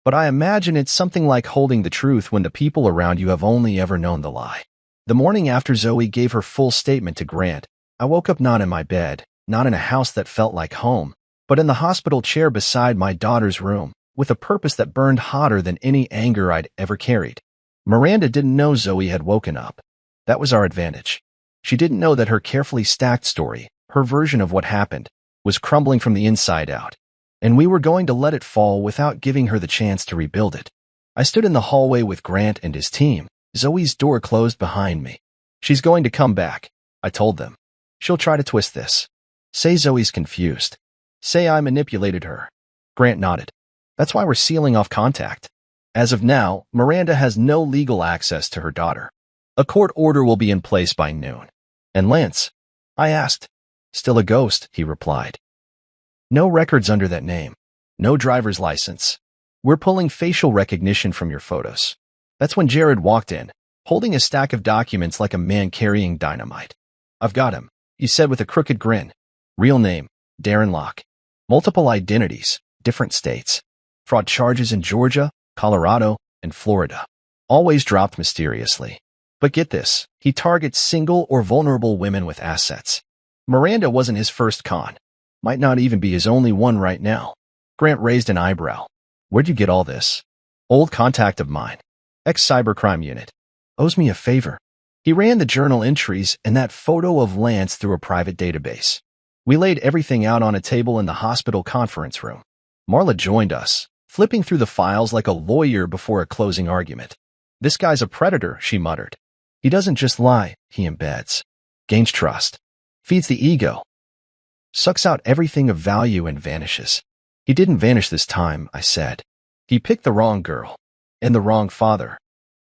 But I imagine it's something like holding the truth when the people around you have only ever known the lie. The morning after Zoe gave her full statement to Grant, I woke up not in my bed, not in a house that felt like home, but in the hospital chair beside my daughter's room, with a purpose that burned hotter than any anger I'd ever carried. Miranda didn't know Zoe had woken up. That was our advantage. She didn't know that her carefully stacked story, her version of what happened, was crumbling from the inside out, and we were going to let it fall without giving her the chance to rebuild it. I stood in the hallway with Grant and his team. Zoe's door closed behind me. She's going to come back, I told them. She'll try to twist this. Say Zoe's confused. Say I manipulated her. Grant nodded. That's why we're sealing off contact. As of now, Miranda has no legal access to her daughter. A court order will be in place by noon. And Lance? I asked. Still a ghost, he replied. No records under that name. No driver's license. We're pulling facial recognition from your photos. That's when Jared walked in, holding a stack of documents like a man carrying dynamite. I've got him, he said with a crooked grin. Real name, Darren Locke. Multiple identities, different states. Fraud charges in Georgia, Colorado, and Florida. Always dropped mysteriously. But get this, he targets single or vulnerable women with assets. Miranda wasn't his first con. Might not even be his only one right now. Grant raised an eyebrow. Where'd you get all this? Old contact of mine. Ex-cybercrime unit. Owes me a favor. He ran the journal entries and that photo of Lance through a private database. We laid everything out on a table in the hospital conference room. Marla joined us, flipping through the files like a lawyer before a closing argument. This guy's a predator, she muttered. He doesn't just lie, he embeds. Gains trust. Feeds the ego. Sucks out everything of value and vanishes. He didn't vanish this time, I said. He picked the wrong girl. And the wrong father.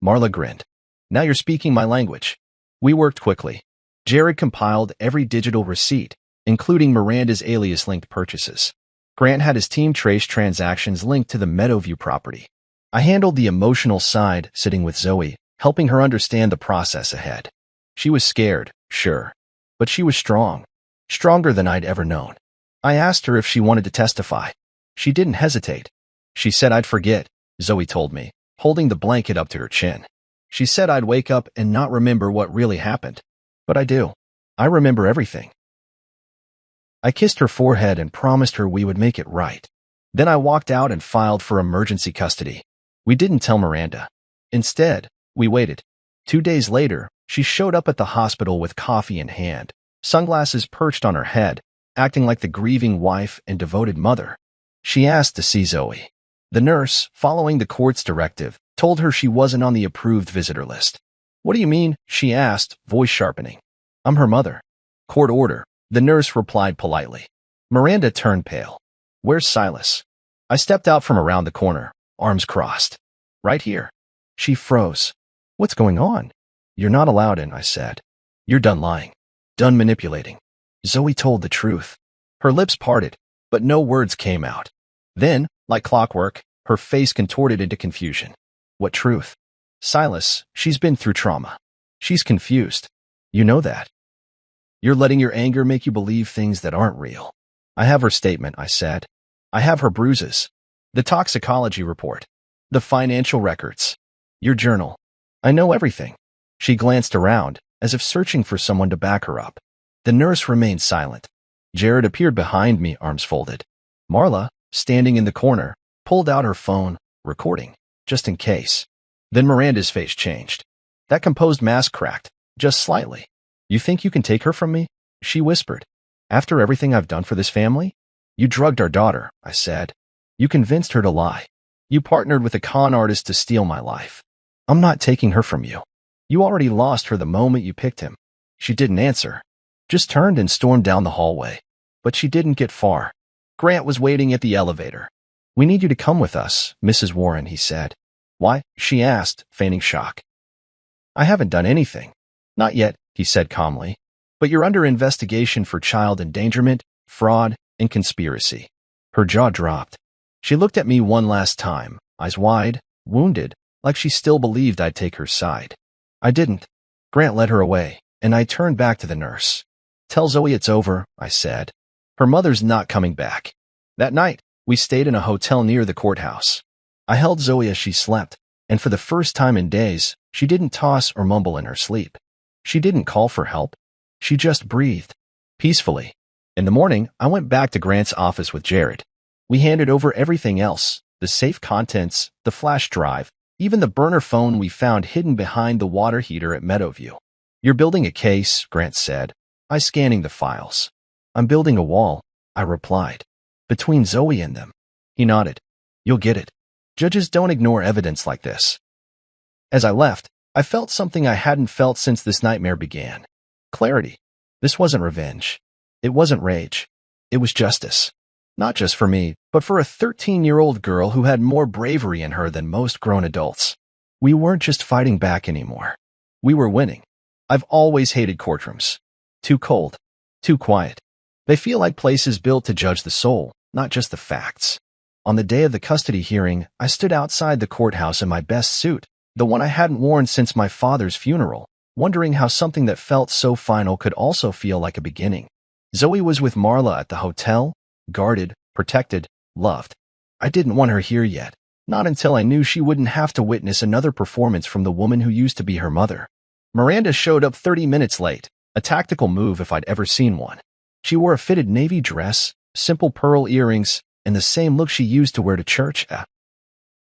Marla grinned. Now you're speaking my language. We worked quickly. Jared compiled every digital receipt, including Miranda's alias-linked purchases. Grant had his team trace transactions linked to the Meadowview property. I handled the emotional side, sitting with Zoe, helping her understand the process ahead. She was scared, sure. But she was strong. Stronger than I'd ever known. I asked her if she wanted to testify. She didn't hesitate. She said I'd forget, Zoe told me, holding the blanket up to her chin. She said I'd wake up and not remember what really happened. But I do. I remember everything. I kissed her forehead and promised her we would make it right. Then I walked out and filed for emergency custody. We didn't tell Miranda. Instead, we waited. 2 days later, she showed up at the hospital with coffee in hand, sunglasses perched on her head, acting like the grieving wife and devoted mother. She asked to see Zoe. The nurse, following the court's directive, told her she wasn't on the approved visitor list. What do you mean? She asked, voice sharpening. I'm her mother. Court order, the nurse replied politely. Miranda turned pale. Where's Silas? I stepped out from around the corner, arms crossed. Right here. She froze. What's going on? You're not allowed in, I said. You're done lying. Done manipulating. Zoe told the truth. Her lips parted, but no words came out. Then, like clockwork, her face contorted into confusion. What truth? Silas, she's been through trauma. She's confused. You know that. You're letting your anger make you believe things that aren't real. I have her statement, I said. I have her bruises. The toxicology report. The financial records. Your journal. I know everything. She glanced around, as if searching for someone to back her up. The nurse remained silent. Jared appeared behind me, arms folded. Marla, standing in the corner, pulled out her phone, recording, just in case. Then Miranda's face changed. That composed mask cracked, just slightly. You think you can take her from me? She whispered. After everything I've done for this family? You drugged our daughter, I said. You convinced her to lie. You partnered with a con artist to steal my life. I'm not taking her from you. You already lost her the moment you picked him. She didn't answer. Just turned and stormed down the hallway. But she didn't get far. Grant was waiting at the elevator. "We need you to come with us, Mrs. Warren," he said. "Why?" she asked, feigning shock. "I haven't done anything." "Not yet," he said calmly. "But you're under investigation for child endangerment, fraud, and conspiracy." Her jaw dropped. She looked at me one last time, eyes wide, wounded, like she still believed I'd take her side. I didn't. Grant led her away, and I turned back to the nurse. "Tell Zoe it's over," I said. "Her mother's not coming back." That night, we stayed in a hotel near the courthouse. I held Zoe as she slept, and for the first time in days, she didn't toss or mumble in her sleep. She didn't call for help. She just breathed, peacefully. In the morning, I went back to Grant's office with Jared. We handed over everything else, the safe contents, the flash drive, even the burner phone we found hidden behind the water heater at Meadowview. "You're building a case," Grant said. I scanning the files. "I'm building a wall," I replied. "Between Zoe and them." He nodded. "You'll get it. Judges don't ignore evidence like this." As I left, I felt something I hadn't felt since this nightmare began. Clarity. This wasn't revenge. It wasn't rage. It was justice. Not just for me, but for a 13-year-old girl who had more bravery in her than most grown adults. We weren't just fighting back anymore. We were winning. I've always hated courtrooms. Too cold. Too quiet. They feel like places built to judge the soul, not just the facts. On the day of the custody hearing, I stood outside the courthouse in my best suit, the one I hadn't worn since my father's funeral, wondering how something that felt so final could also feel like a beginning. Zoe was with Marla at the hotel, guarded, protected, loved. I didn't want her here yet, not until I knew she wouldn't have to witness another performance from the woman who used to be her mother. Miranda showed up 30 minutes late, a tactical move if I'd ever seen one. She wore a fitted navy dress, simple pearl earrings, and the same look she used to wear to church.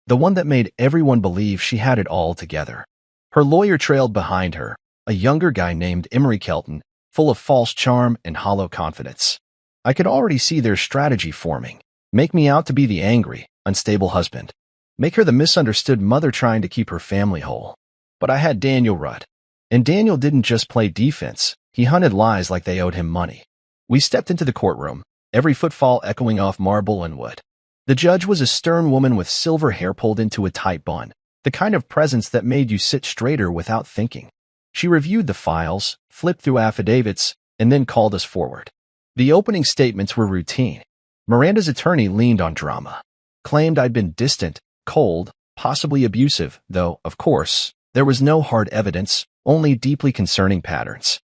The one that made everyone believe she had it all together. Her lawyer trailed behind her, a younger guy named Emery Kelton, full of false charm and hollow confidence. I could already see their strategy forming. Make me out to be the angry, unstable husband. Make her the misunderstood mother trying to keep her family whole. But I had Daniel Rudd. And Daniel didn't just play defense, he hunted lies like they owed him money. We stepped into the courtroom, every footfall echoing off marble and wood. The judge was a stern woman with silver hair pulled into a tight bun, the kind of presence that made you sit straighter without thinking. She reviewed the files, flipped through affidavits, and then called us forward. The opening statements were routine. Miranda's attorney leaned on drama, claimed I'd been distant, cold, possibly abusive, though, of course, there was no hard evidence, only deeply concerning patterns.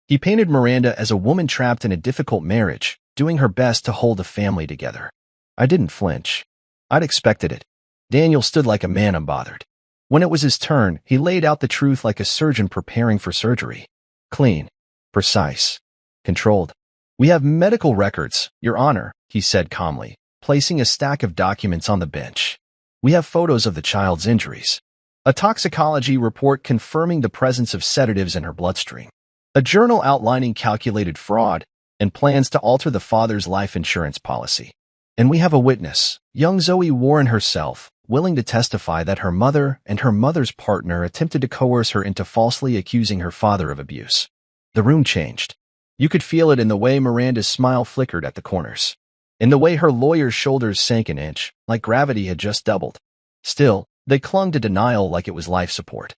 He painted Miranda as a woman trapped in a difficult marriage, doing her best to hold a family together. I didn't flinch. I'd expected it. Daniel stood like a man unbothered. When it was his turn, he laid out the truth like a surgeon preparing for surgery. Clean, precise, controlled. "We have medical records, Your Honor," he said calmly, placing a stack of documents on the bench. "We have photos of the child's injuries. A toxicology report confirming the presence of sedatives in her bloodstream. A journal outlining calculated fraud and plans to alter the father's life insurance policy. And we have a witness, young Zoe Warren herself, willing to testify that her mother and her mother's partner attempted to coerce her into falsely accusing her father of abuse." The room changed. You could feel it in the way Miranda's smile flickered at the corners, in the way her lawyer's shoulders sank an inch, like gravity had just doubled. Still, they clung to denial like it was life support.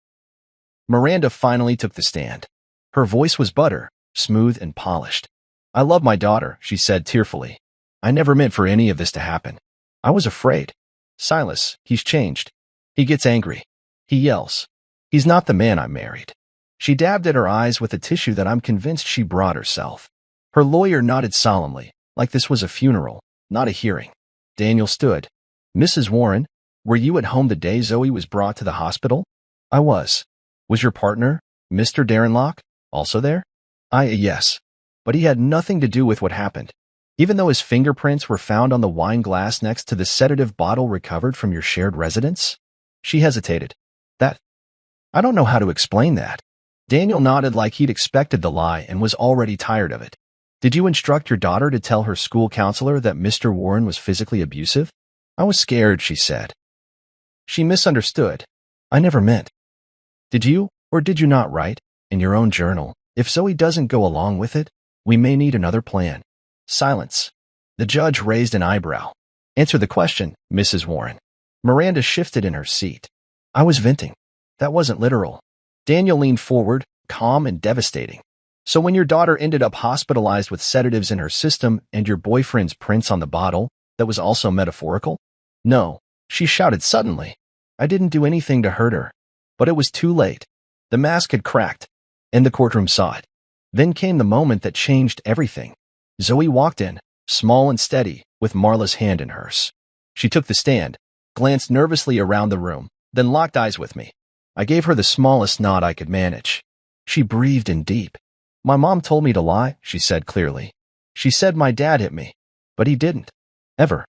Miranda finally took the stand. Her voice was butter, smooth and polished. "I love my daughter," she said tearfully. "I never meant for any of this to happen. I was afraid. Silas, he's changed. He gets angry. He yells. He's not the man I married." She dabbed at her eyes with a tissue that I'm convinced she brought herself. Her lawyer nodded solemnly, like this was a funeral, not a hearing. Daniel stood. "Mrs. Warren, were you at home the day Zoe was brought to the hospital?" "I was." "Was your partner, Mr. Darrenlock, also there?" Yes. But he had nothing to do with what happened. Even though his fingerprints were found on the wine glass next to the sedative bottle recovered from your shared residence?" She hesitated. I don't know how to explain that." Daniel nodded like he'd expected the lie and was already tired of it. "Did you instruct your daughter to tell her school counselor that Mr. Warren was physically abusive?" "I was scared," she said. She misunderstood. "I never meant." "Did you?" Or did you not write, in your own journal, if Zoe doesn't go along with it, we may need another plan? Silence. The judge raised an eyebrow. Answer the question, Mrs. Warren. Miranda shifted in her seat. I was venting. That wasn't literal. Daniel leaned forward, calm and devastating. So when your daughter ended up hospitalized with sedatives in her system and your boyfriend's prints on the bottle, that was also metaphorical? No, she shouted suddenly. I didn't do anything to hurt her. But it was too late. The mask had cracked, and the courtroom saw it. Then came the moment that changed everything. Zoe walked in, small and steady, with Marla's hand in hers. She took the stand, glanced nervously around the room, then locked eyes with me. I gave her the smallest nod I could manage. She breathed in deep. My mom told me to lie, she said clearly. She said my dad hit me, but he didn't. Ever.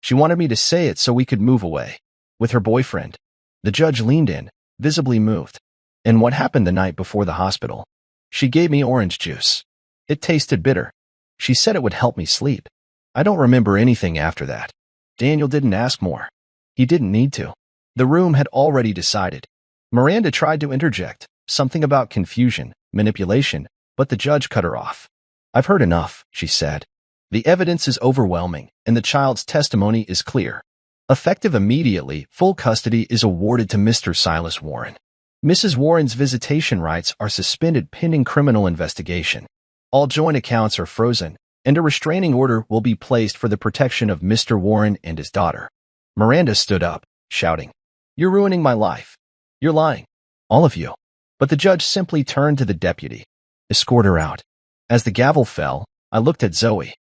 She wanted me to say it so we could move away. With her boyfriend. The judge leaned in, visibly moved. And what happened the night before the hospital? She gave me orange juice. It tasted bitter. She said it would help me sleep. I don't remember anything after that. Daniel didn't ask more. He didn't need to. The room had already decided. Miranda tried to interject, something about confusion, manipulation, but the judge cut her off. I've heard enough, she said. The evidence is overwhelming, and the child's testimony is clear. Effective immediately, full custody is awarded to Mr. Silas Warren. Mrs. Warren's visitation rights are suspended pending criminal investigation. All joint accounts are frozen, and a restraining order will be placed for the protection of Mr. Warren and his daughter. Miranda stood up, shouting, You're ruining my life. You're lying. All of you. But the judge simply turned to the deputy. Escort her out. As the gavel fell, I looked at Zoe.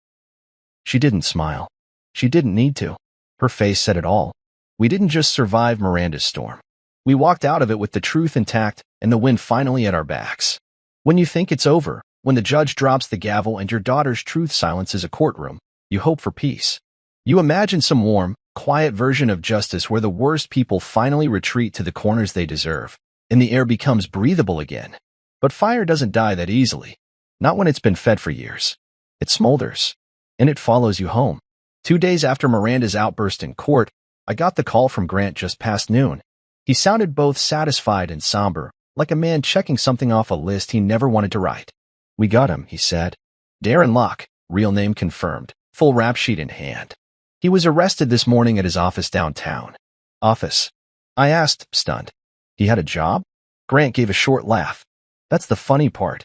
She didn't smile. She didn't need to. Her face said it all. We didn't just survive Miranda's storm. We walked out of it with the truth intact and the wind finally at our backs. When you think it's over, when the judge drops the gavel and your daughter's truth silences a courtroom, you hope for peace. You imagine some warm, quiet version of justice where the worst people finally retreat to the corners they deserve, and the air becomes breathable again. But fire doesn't die that easily. Not when it's been fed for years. It smolders. And it follows you home. 2 days after Miranda's outburst in court, I got the call from Grant just past noon. He sounded both satisfied and somber, like a man checking something off a list he never wanted to write. We got him, he said. Darren Locke, real name confirmed, full rap sheet in hand. He was arrested this morning at his office downtown. Office? I asked, stunned. He had a job? Grant gave a short laugh. That's the funny part.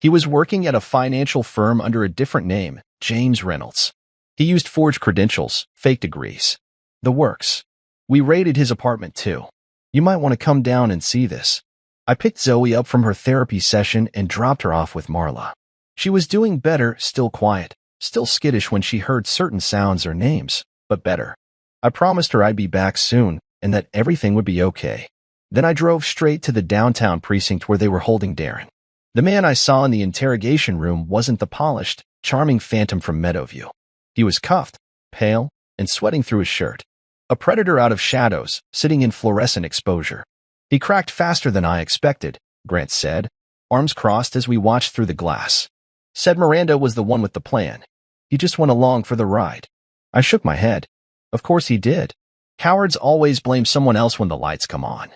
He was working at a financial firm under a different name, James Reynolds. He used forged credentials, fake degrees. The works. We raided his apartment too. You might want to come down and see this. I picked Zoe up from her therapy session and dropped her off with Marla. She was doing better, still quiet, still skittish when she heard certain sounds or names, but better. I promised her I'd be back soon and that everything would be okay. Then I drove straight to the downtown precinct where they were holding Darren. The man I saw in the interrogation room wasn't the polished, charming phantom from Meadowview. He was cuffed, pale, and sweating through his shirt. A predator out of shadows, sitting in fluorescent exposure. He cracked faster than I expected, Grant said, arms crossed as we watched through the glass. Said Miranda was the one with the plan. He just went along for the ride. I shook my head. Of course he did. Cowards always blame someone else when the lights come on.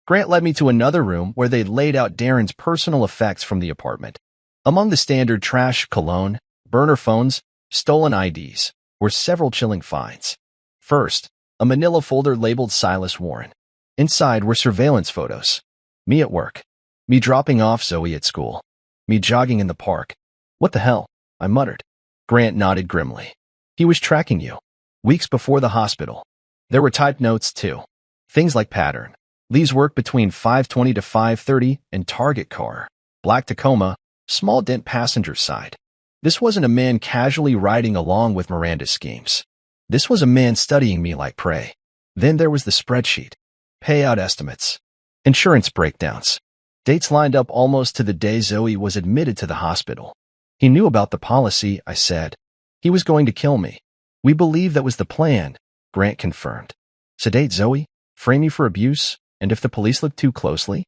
Grant led me to another room where they'd laid out Darren's personal effects from the apartment. Among the standard trash, cologne, burner phones, stolen IDs, were several chilling finds. First, a manila folder labeled Silas Warren. Inside were surveillance photos. Me at work. Me dropping off Zoe at school. Me jogging in the park. What the hell? I muttered. Grant nodded grimly. He was tracking you. Weeks before the hospital. There were typed notes too. Things like pattern. Leaves work between 5:20 to 5:30 and target car. Black Tacoma, small dent passenger side. This wasn't a man casually riding along with Miranda's schemes. This was a man studying me like prey. Then there was the spreadsheet. Payout estimates. Insurance breakdowns. Dates lined up almost to the day Zoe was admitted to the hospital. He knew about the policy, I said. He was going to kill me. We believe that was the plan, Grant confirmed. Sedate Zoe, frame you for abuse, and if the police look too closely?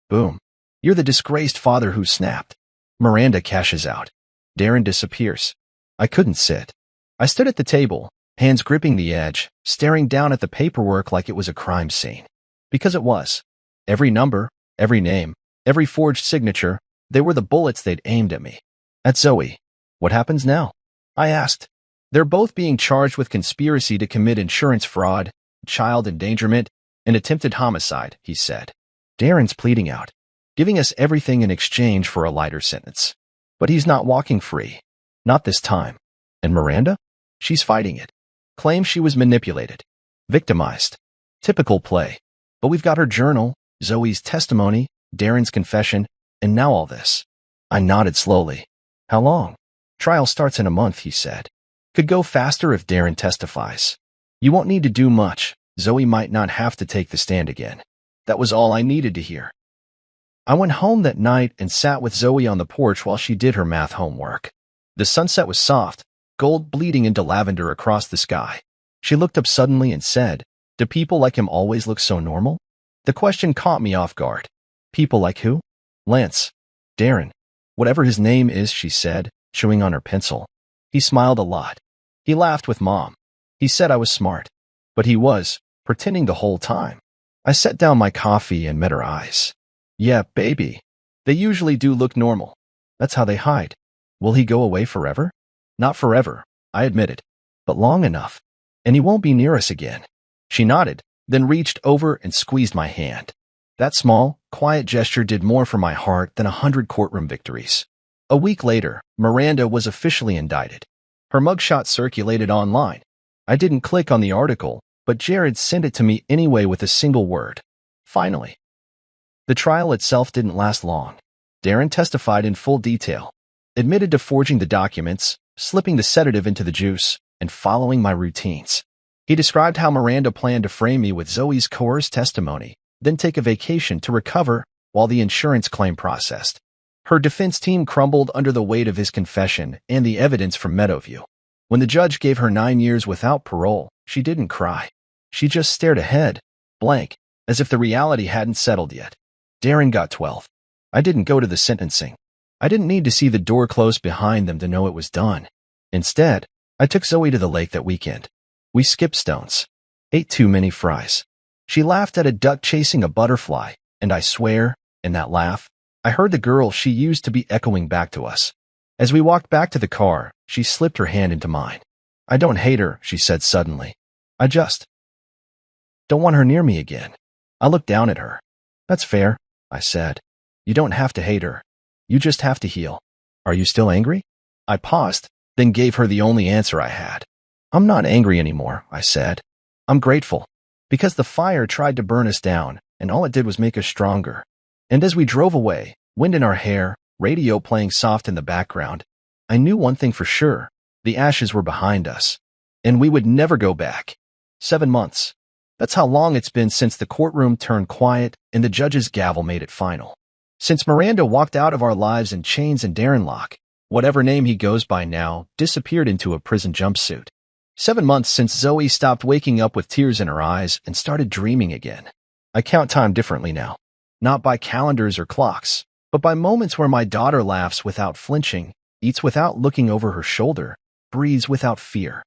Boom. You're the disgraced father who snapped. Miranda cashes out. Darren disappears. I couldn't sit. I stood at the table, hands gripping the edge, staring down at the paperwork like it was a crime scene. Because it was. Every number, every name, every forged signature, they were the bullets they'd aimed at me. At Zoe. What happens now? I asked. They're both being charged with conspiracy to commit insurance fraud, child endangerment, and attempted homicide, he said. Darren's pleading out, giving us everything in exchange for a lighter sentence. But he's not walking free. Not this time. And Miranda? She's fighting it. Claims she was manipulated. Victimized. Typical play. But we've got her journal, Zoe's testimony, Darren's confession, and now all this. I nodded slowly. How long? Trial starts in a month, he said. Could go faster if Darren testifies. You won't need to do much. Zoe might not have to take the stand again. That was all I needed to hear. I went home that night and sat with Zoe on the porch while she did her math homework. The sunset was soft, gold bleeding into lavender across the sky. She looked up suddenly and said, "Do people like him always look so normal?" The question caught me off guard. People like who? Lance. Darren. Whatever his name is, she said, chewing on her pencil. He smiled a lot. He laughed with Mom. He said I was smart. But he was, pretending the whole time. I set down my coffee and met her eyes. Yeah, baby. They usually do look normal. That's how they hide. Will he go away forever? Not forever, I admitted. But long enough. And he won't be near us again. She nodded, then reached over and squeezed my hand. That small, quiet gesture did more for my heart than 100 courtroom victories. A week later, Miranda was officially indicted. Her mugshot circulated online. I didn't click on the article, but Jared sent it to me anyway with a single word. Finally. The trial itself didn't last long. Darren testified in full detail, admitted to forging the documents, slipping the sedative into the juice, and following my routines. He described how Miranda planned to frame me with Zoe's coerced testimony, then take a vacation to recover while the insurance claim processed. Her defense team crumbled under the weight of his confession and the evidence from Meadowview. When the judge gave her 9 years without parole, she didn't cry. She just stared ahead, blank, as if the reality hadn't settled yet. Darren got 12. I didn't go to the sentencing. I didn't need to see the door close behind them to know it was done. Instead, I took Zoe to the lake that weekend. We skipped stones. Ate too many fries. She laughed at a duck chasing a butterfly, and I swear, in that laugh, I heard the girl she used to be echoing back to us. As we walked back to the car, she slipped her hand into mine. I don't hate her, she said suddenly. I just don't want her near me again. I looked down at her. That's fair, I said. You don't have to hate her. You just have to heal. Are you still angry? I paused, then gave her the only answer I had. I'm not angry anymore, I said. I'm grateful. Because the fire tried to burn us down, and all it did was make us stronger. And as we drove away, wind in our hair, radio playing soft in the background, I knew one thing for sure. The ashes were behind us. And we would never go back. 7 months. That's how long it's been since the courtroom turned quiet and the judge's gavel made it final. Since Miranda walked out of our lives in chains and Darren Locke, whatever name he goes by now, disappeared into a prison jumpsuit. 7 months since Zoe stopped waking up with tears in her eyes and started dreaming again. I count time differently now. Not by calendars or clocks, but by moments where my daughter laughs without flinching, eats without looking over her shoulder, breathes without fear.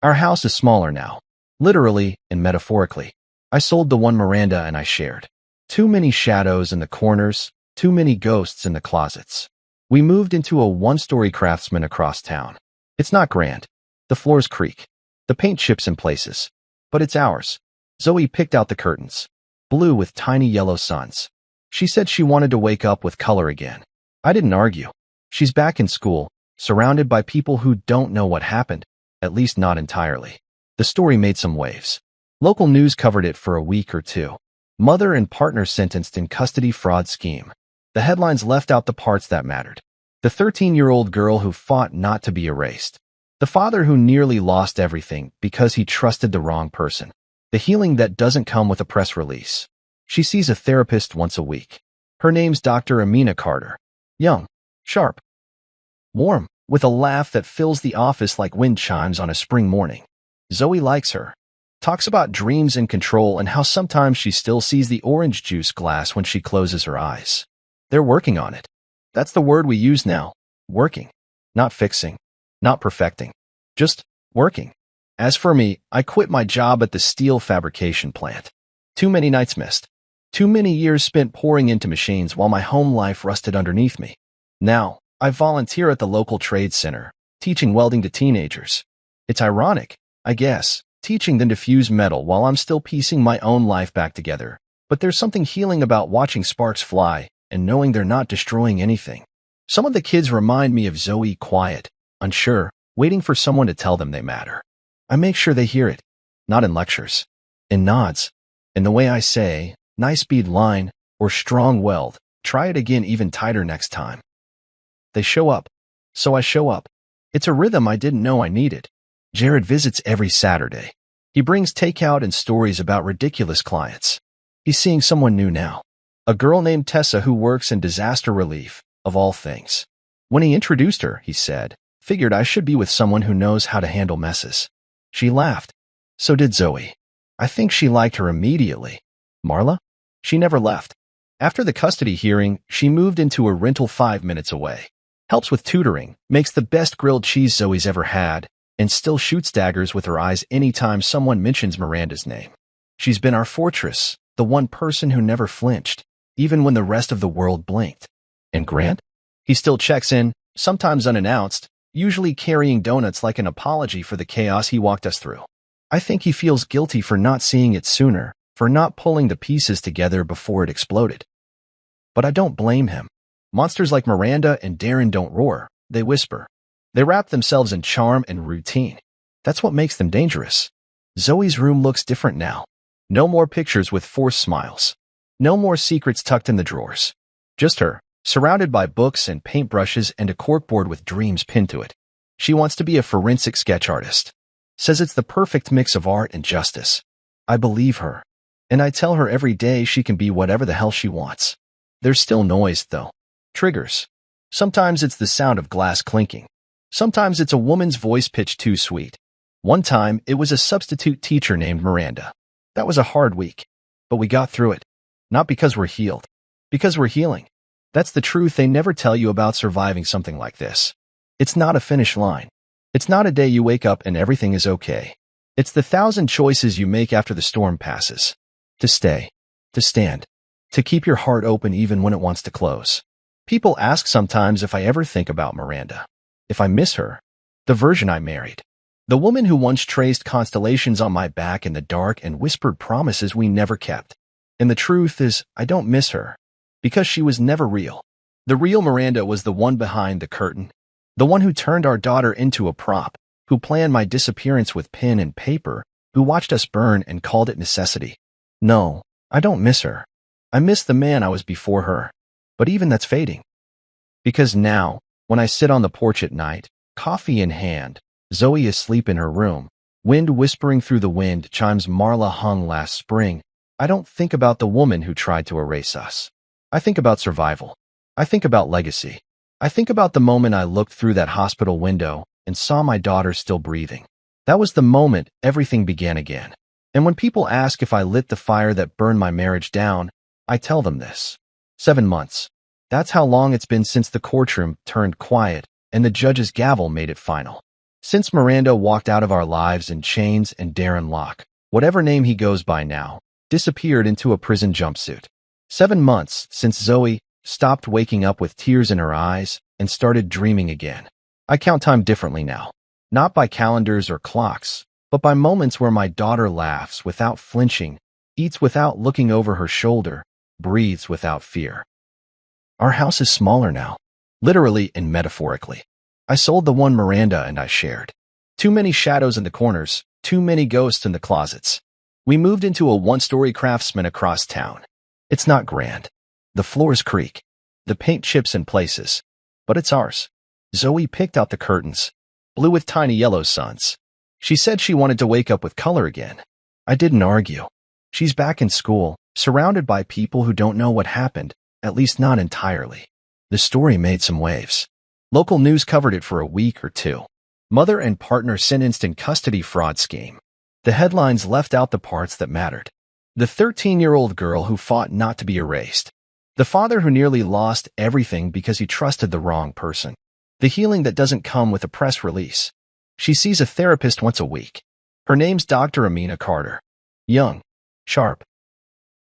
Our house is smaller now, literally and metaphorically. I sold the one Miranda and I shared. Too many shadows in the corners, too many ghosts in the closets. We moved into a one-story Craftsman across town. It's not grand. The floors creak. The paint chips in places. But it's ours. Zoe picked out the curtains. Blue with tiny yellow suns. She said she wanted to wake up with color again. I didn't argue. She's back in school, surrounded by people who don't know what happened, at least not entirely. The story made some waves. Local news covered it for a week or two. Mother and partner sentenced in custody fraud scheme. The headlines left out the parts that mattered. The 13-year-old girl who fought not to be erased. The father who nearly lost everything because he trusted the wrong person. The healing that doesn't come with a press release. She sees a therapist once a week. Her name's Dr. Amina Carter. Young, sharp, warm, with a laugh that fills the office like wind chimes on a spring morning. Zoe likes her. Talks about dreams and control and how sometimes she still sees the orange juice glass when she closes her eyes. They're working on it. That's the word we use now. Working. Not fixing. Not perfecting. Just working. As for me, I quit my job at the steel fabrication plant. Too many nights missed. Too many years spent pouring into machines while my home life rusted underneath me. Now, I volunteer at the local trade center, teaching welding to teenagers. It's ironic, I guess, teaching them to fuse metal while I'm still piecing my own life back together. But there's something healing about watching sparks fly and knowing they're not destroying anything. Some of the kids remind me of Zoe, quiet, unsure, waiting for someone to tell them they matter. I make sure they hear it, not in lectures, in nods, in the way I say, nice bead line, or strong weld, try it again even tighter next time. They show up, so I show up. It's a rhythm I didn't know I needed. Jared visits every Saturday. He brings takeout and stories about ridiculous clients. He's seeing someone new now. A girl named Tessa who works in disaster relief, of all things. When he introduced her, he said, figured I should be with someone who knows how to handle messes. She laughed. So did Zoe. I think she liked her immediately. Marla? She never left. After the custody hearing, she moved into a rental 5 minutes away. Helps with tutoring, makes the best grilled cheese Zoe's ever had, and still shoots daggers with her eyes anytime someone mentions Miranda's name. She's been our fortress, the one person who never flinched, even when the rest of the world blinked. And Grant? He still checks in, sometimes unannounced, usually carrying donuts like an apology for the chaos he walked us through. I think he feels guilty for not seeing it sooner, for not pulling the pieces together before it exploded. But I don't blame him. Monsters like Miranda and Darren don't roar, they whisper. They wrap themselves in charm and routine. That's what makes them dangerous. Zoe's room looks different now. No more pictures with forced smiles. No more secrets tucked in the drawers. Just her, surrounded by books and paintbrushes and a corkboard with dreams pinned to it. She wants to be a forensic sketch artist. Says it's the perfect mix of art and justice. I believe her. And I tell her every day she can be whatever the hell she wants. There's still noise, though. Triggers. Sometimes it's the sound of glass clinking. Sometimes it's a woman's voice pitched too sweet. One time, it was a substitute teacher named Miranda. That was a hard week. But we got through it. Not because we're healed. Because we're healing. That's the truth they never tell you about surviving something like this. It's not a finish line. It's not a day you wake up and everything is okay. It's the 1,000 choices you make after the storm passes. To stay. To stand. To keep your heart open even when it wants to close. People ask sometimes if I ever think about Miranda. If I miss her. The version I married. The woman who once traced constellations on my back in the dark and whispered promises we never kept. And the truth is, I don't miss her. Because she was never real. The real Miranda was the one behind the curtain. The one who turned our daughter into a prop. Who planned my disappearance with pen and paper. Who watched us burn and called it necessity. No, I don't miss her. I miss the man I was before her. But even that's fading. Because now, when I sit on the porch at night, coffee in hand, Zoe asleep in her room, wind whispering through the wind chimes Marla hung last spring, I don't think about the woman who tried to erase us. I think about survival. I think about legacy. I think about the moment I looked through that hospital window and saw my daughter still breathing. That was the moment everything began again. And when people ask if I lit the fire that burned my marriage down, I tell them this. 7 months. That's how long it's been since the courtroom turned quiet and the judge's gavel made it final. Since Miranda walked out of our lives in chains and Darren Locke, whatever name he goes by now, disappeared into a prison jumpsuit. 7 months since Zoe stopped waking up with tears in her eyes and started dreaming again. I count time differently now. Not by calendars or clocks, but by moments where my daughter laughs without flinching, eats without looking over her shoulder, breathes without fear. Our house is smaller now, literally and metaphorically. I sold the one Miranda and I shared. Too many shadows in the corners, too many ghosts in the closets. We moved into a one-story Craftsman across town. It's not grand. The floors creak. The paint chips in places. But it's ours. Zoe picked out the curtains, blue with tiny yellow suns. She said she wanted to wake up with color again. I didn't argue. She's back in school, surrounded by people who don't know what happened, at least not entirely. The story made some waves. Local news covered it for a week or two. Mother and partner sentenced in custody fraud scheme. The headlines left out the parts that mattered. The 13-year-old girl who fought not to be erased. The father who nearly lost everything because he trusted the wrong person. The healing that doesn't come with a press release. She sees a therapist once a week. Her name's Dr. Amina Carter. Young. Sharp.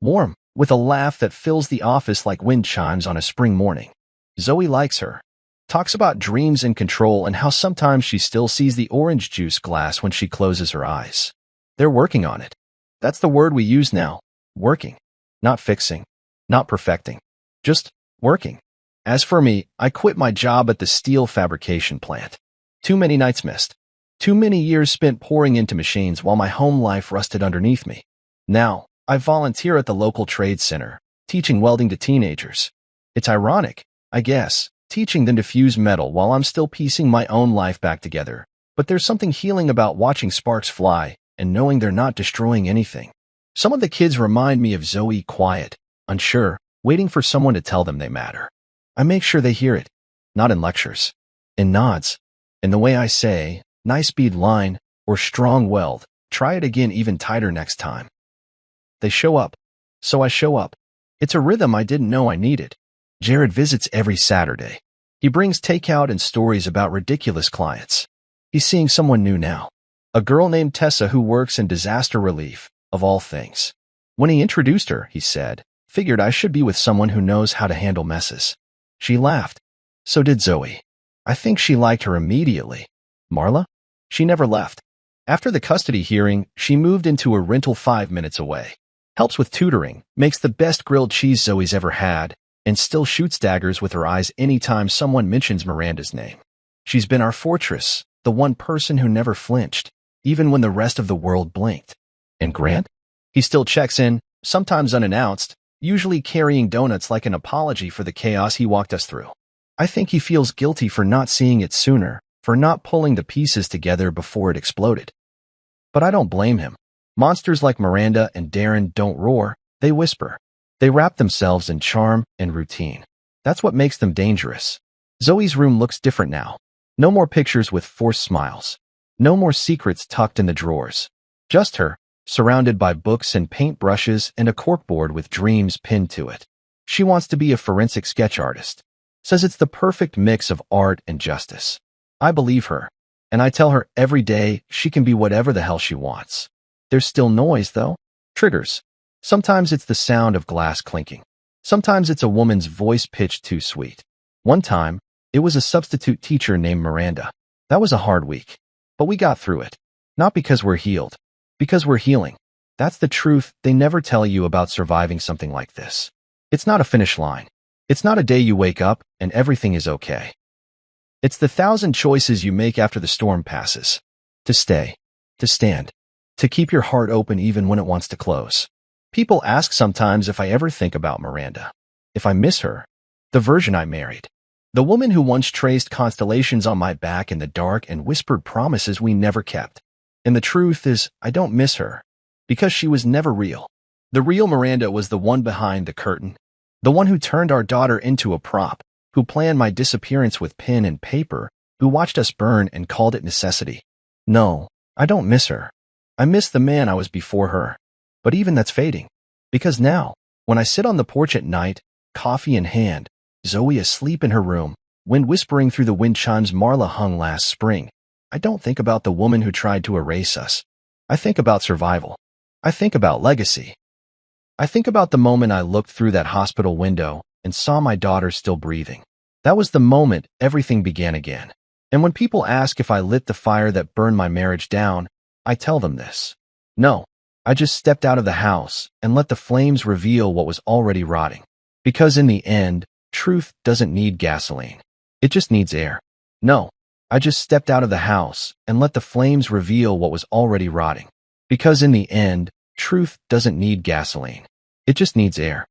Warm. with a laugh that fills the office like wind chimes on a spring morning. Zoe likes her. Talks about dreams and control and how sometimes she still sees the orange juice glass when she closes her eyes. They're working on it. That's the word we use now. Working. Not fixing. Not perfecting. Just working. As for me, I quit my job at the steel fabrication plant. Too many nights missed. Too many years spent pouring into machines while my home life rusted underneath me. Now, I volunteer at the local trade center, teaching welding to teenagers. It's ironic, I guess, teaching them to fuse metal while I'm still piecing my own life back together. But there's something healing about watching sparks fly and knowing they're not destroying anything. Some of the kids remind me of Zoe, quiet, unsure, waiting for someone to tell them they matter. I make sure they hear it, not in lectures, in nods, in the way I say, nice bead line, or strong weld, try it again even tighter next time. They show up, so I show up. It's a rhythm I didn't know I needed. Jared visits every Saturday. He brings takeout and stories about ridiculous clients. He's seeing someone new now. A girl named Tessa who works in disaster relief, of all things. When he introduced her, he said, figured I should be with someone who knows how to handle messes. She laughed. So did Zoe. I think she liked her immediately. Marla? She never left. After the custody hearing, she moved into a rental 5 minutes away. Helps with tutoring, makes the best grilled cheese Zoe's ever had, and still shoots daggers with her eyes anytime someone mentions Miranda's name. She's been our fortress, the one person who never flinched, even when the rest of the world blinked. And Grant? He still checks in, sometimes unannounced, usually carrying donuts like an apology for the chaos he walked us through. I think he feels guilty for not seeing it sooner, for not pulling the pieces together before it exploded. But I don't blame him. Monsters like Miranda and Darren don't roar, they whisper. They wrap themselves in charm and routine. That's what makes them dangerous. Zoe's room looks different now. No more pictures with forced smiles. No more secrets tucked in the drawers. Just her, surrounded by books and paintbrushes and a corkboard with dreams pinned to it. She wants to be a forensic sketch artist. Says it's the perfect mix of art and justice. I believe her, and I tell her every day she can be whatever the hell she wants. There's still noise, though. Triggers. Sometimes it's the sound of glass clinking. Sometimes it's a woman's voice pitched too sweet. One time, it was a substitute teacher named Miranda. That was a hard week. But we got through it. Not because we're healed. Because we're healing. That's the truth they never tell you about surviving something like this. It's not a finish line. It's not a day you wake up and everything is okay. It's the 1,000 choices you make after the storm passes. To stay. To stand. To keep your heart open even when it wants to close. People ask sometimes if I ever think about Miranda. If I miss her. The version I married. The woman who once traced constellations on my back in the dark and whispered promises we never kept. And the truth is, I don't miss her. Because she was never real. The real Miranda was the one behind the curtain. The one who turned our daughter into a prop. Who planned my disappearance with pen and paper. Who watched us burn and called it necessity. No, I don't miss her. I miss the man I was before her. But even that's fading. Because now, when I sit on the porch at night, coffee in hand, Zoe asleep in her room, wind whispering through the wind chimes Marla hung last spring, I don't think about the woman who tried to erase us. I think about survival. I think about legacy. I think about the moment I looked through that hospital window and saw my daughter still breathing. That was the moment everything began again. And when people ask if I lit the fire that burned my marriage down, I tell them this. No, I just stepped out of the house and let the flames reveal what was already rotting. Because in the end, truth doesn't need gasoline. It just needs air. No, I just stepped out of the house and let the flames reveal what was already rotting. Because in the end, truth doesn't need gasoline. It just needs air.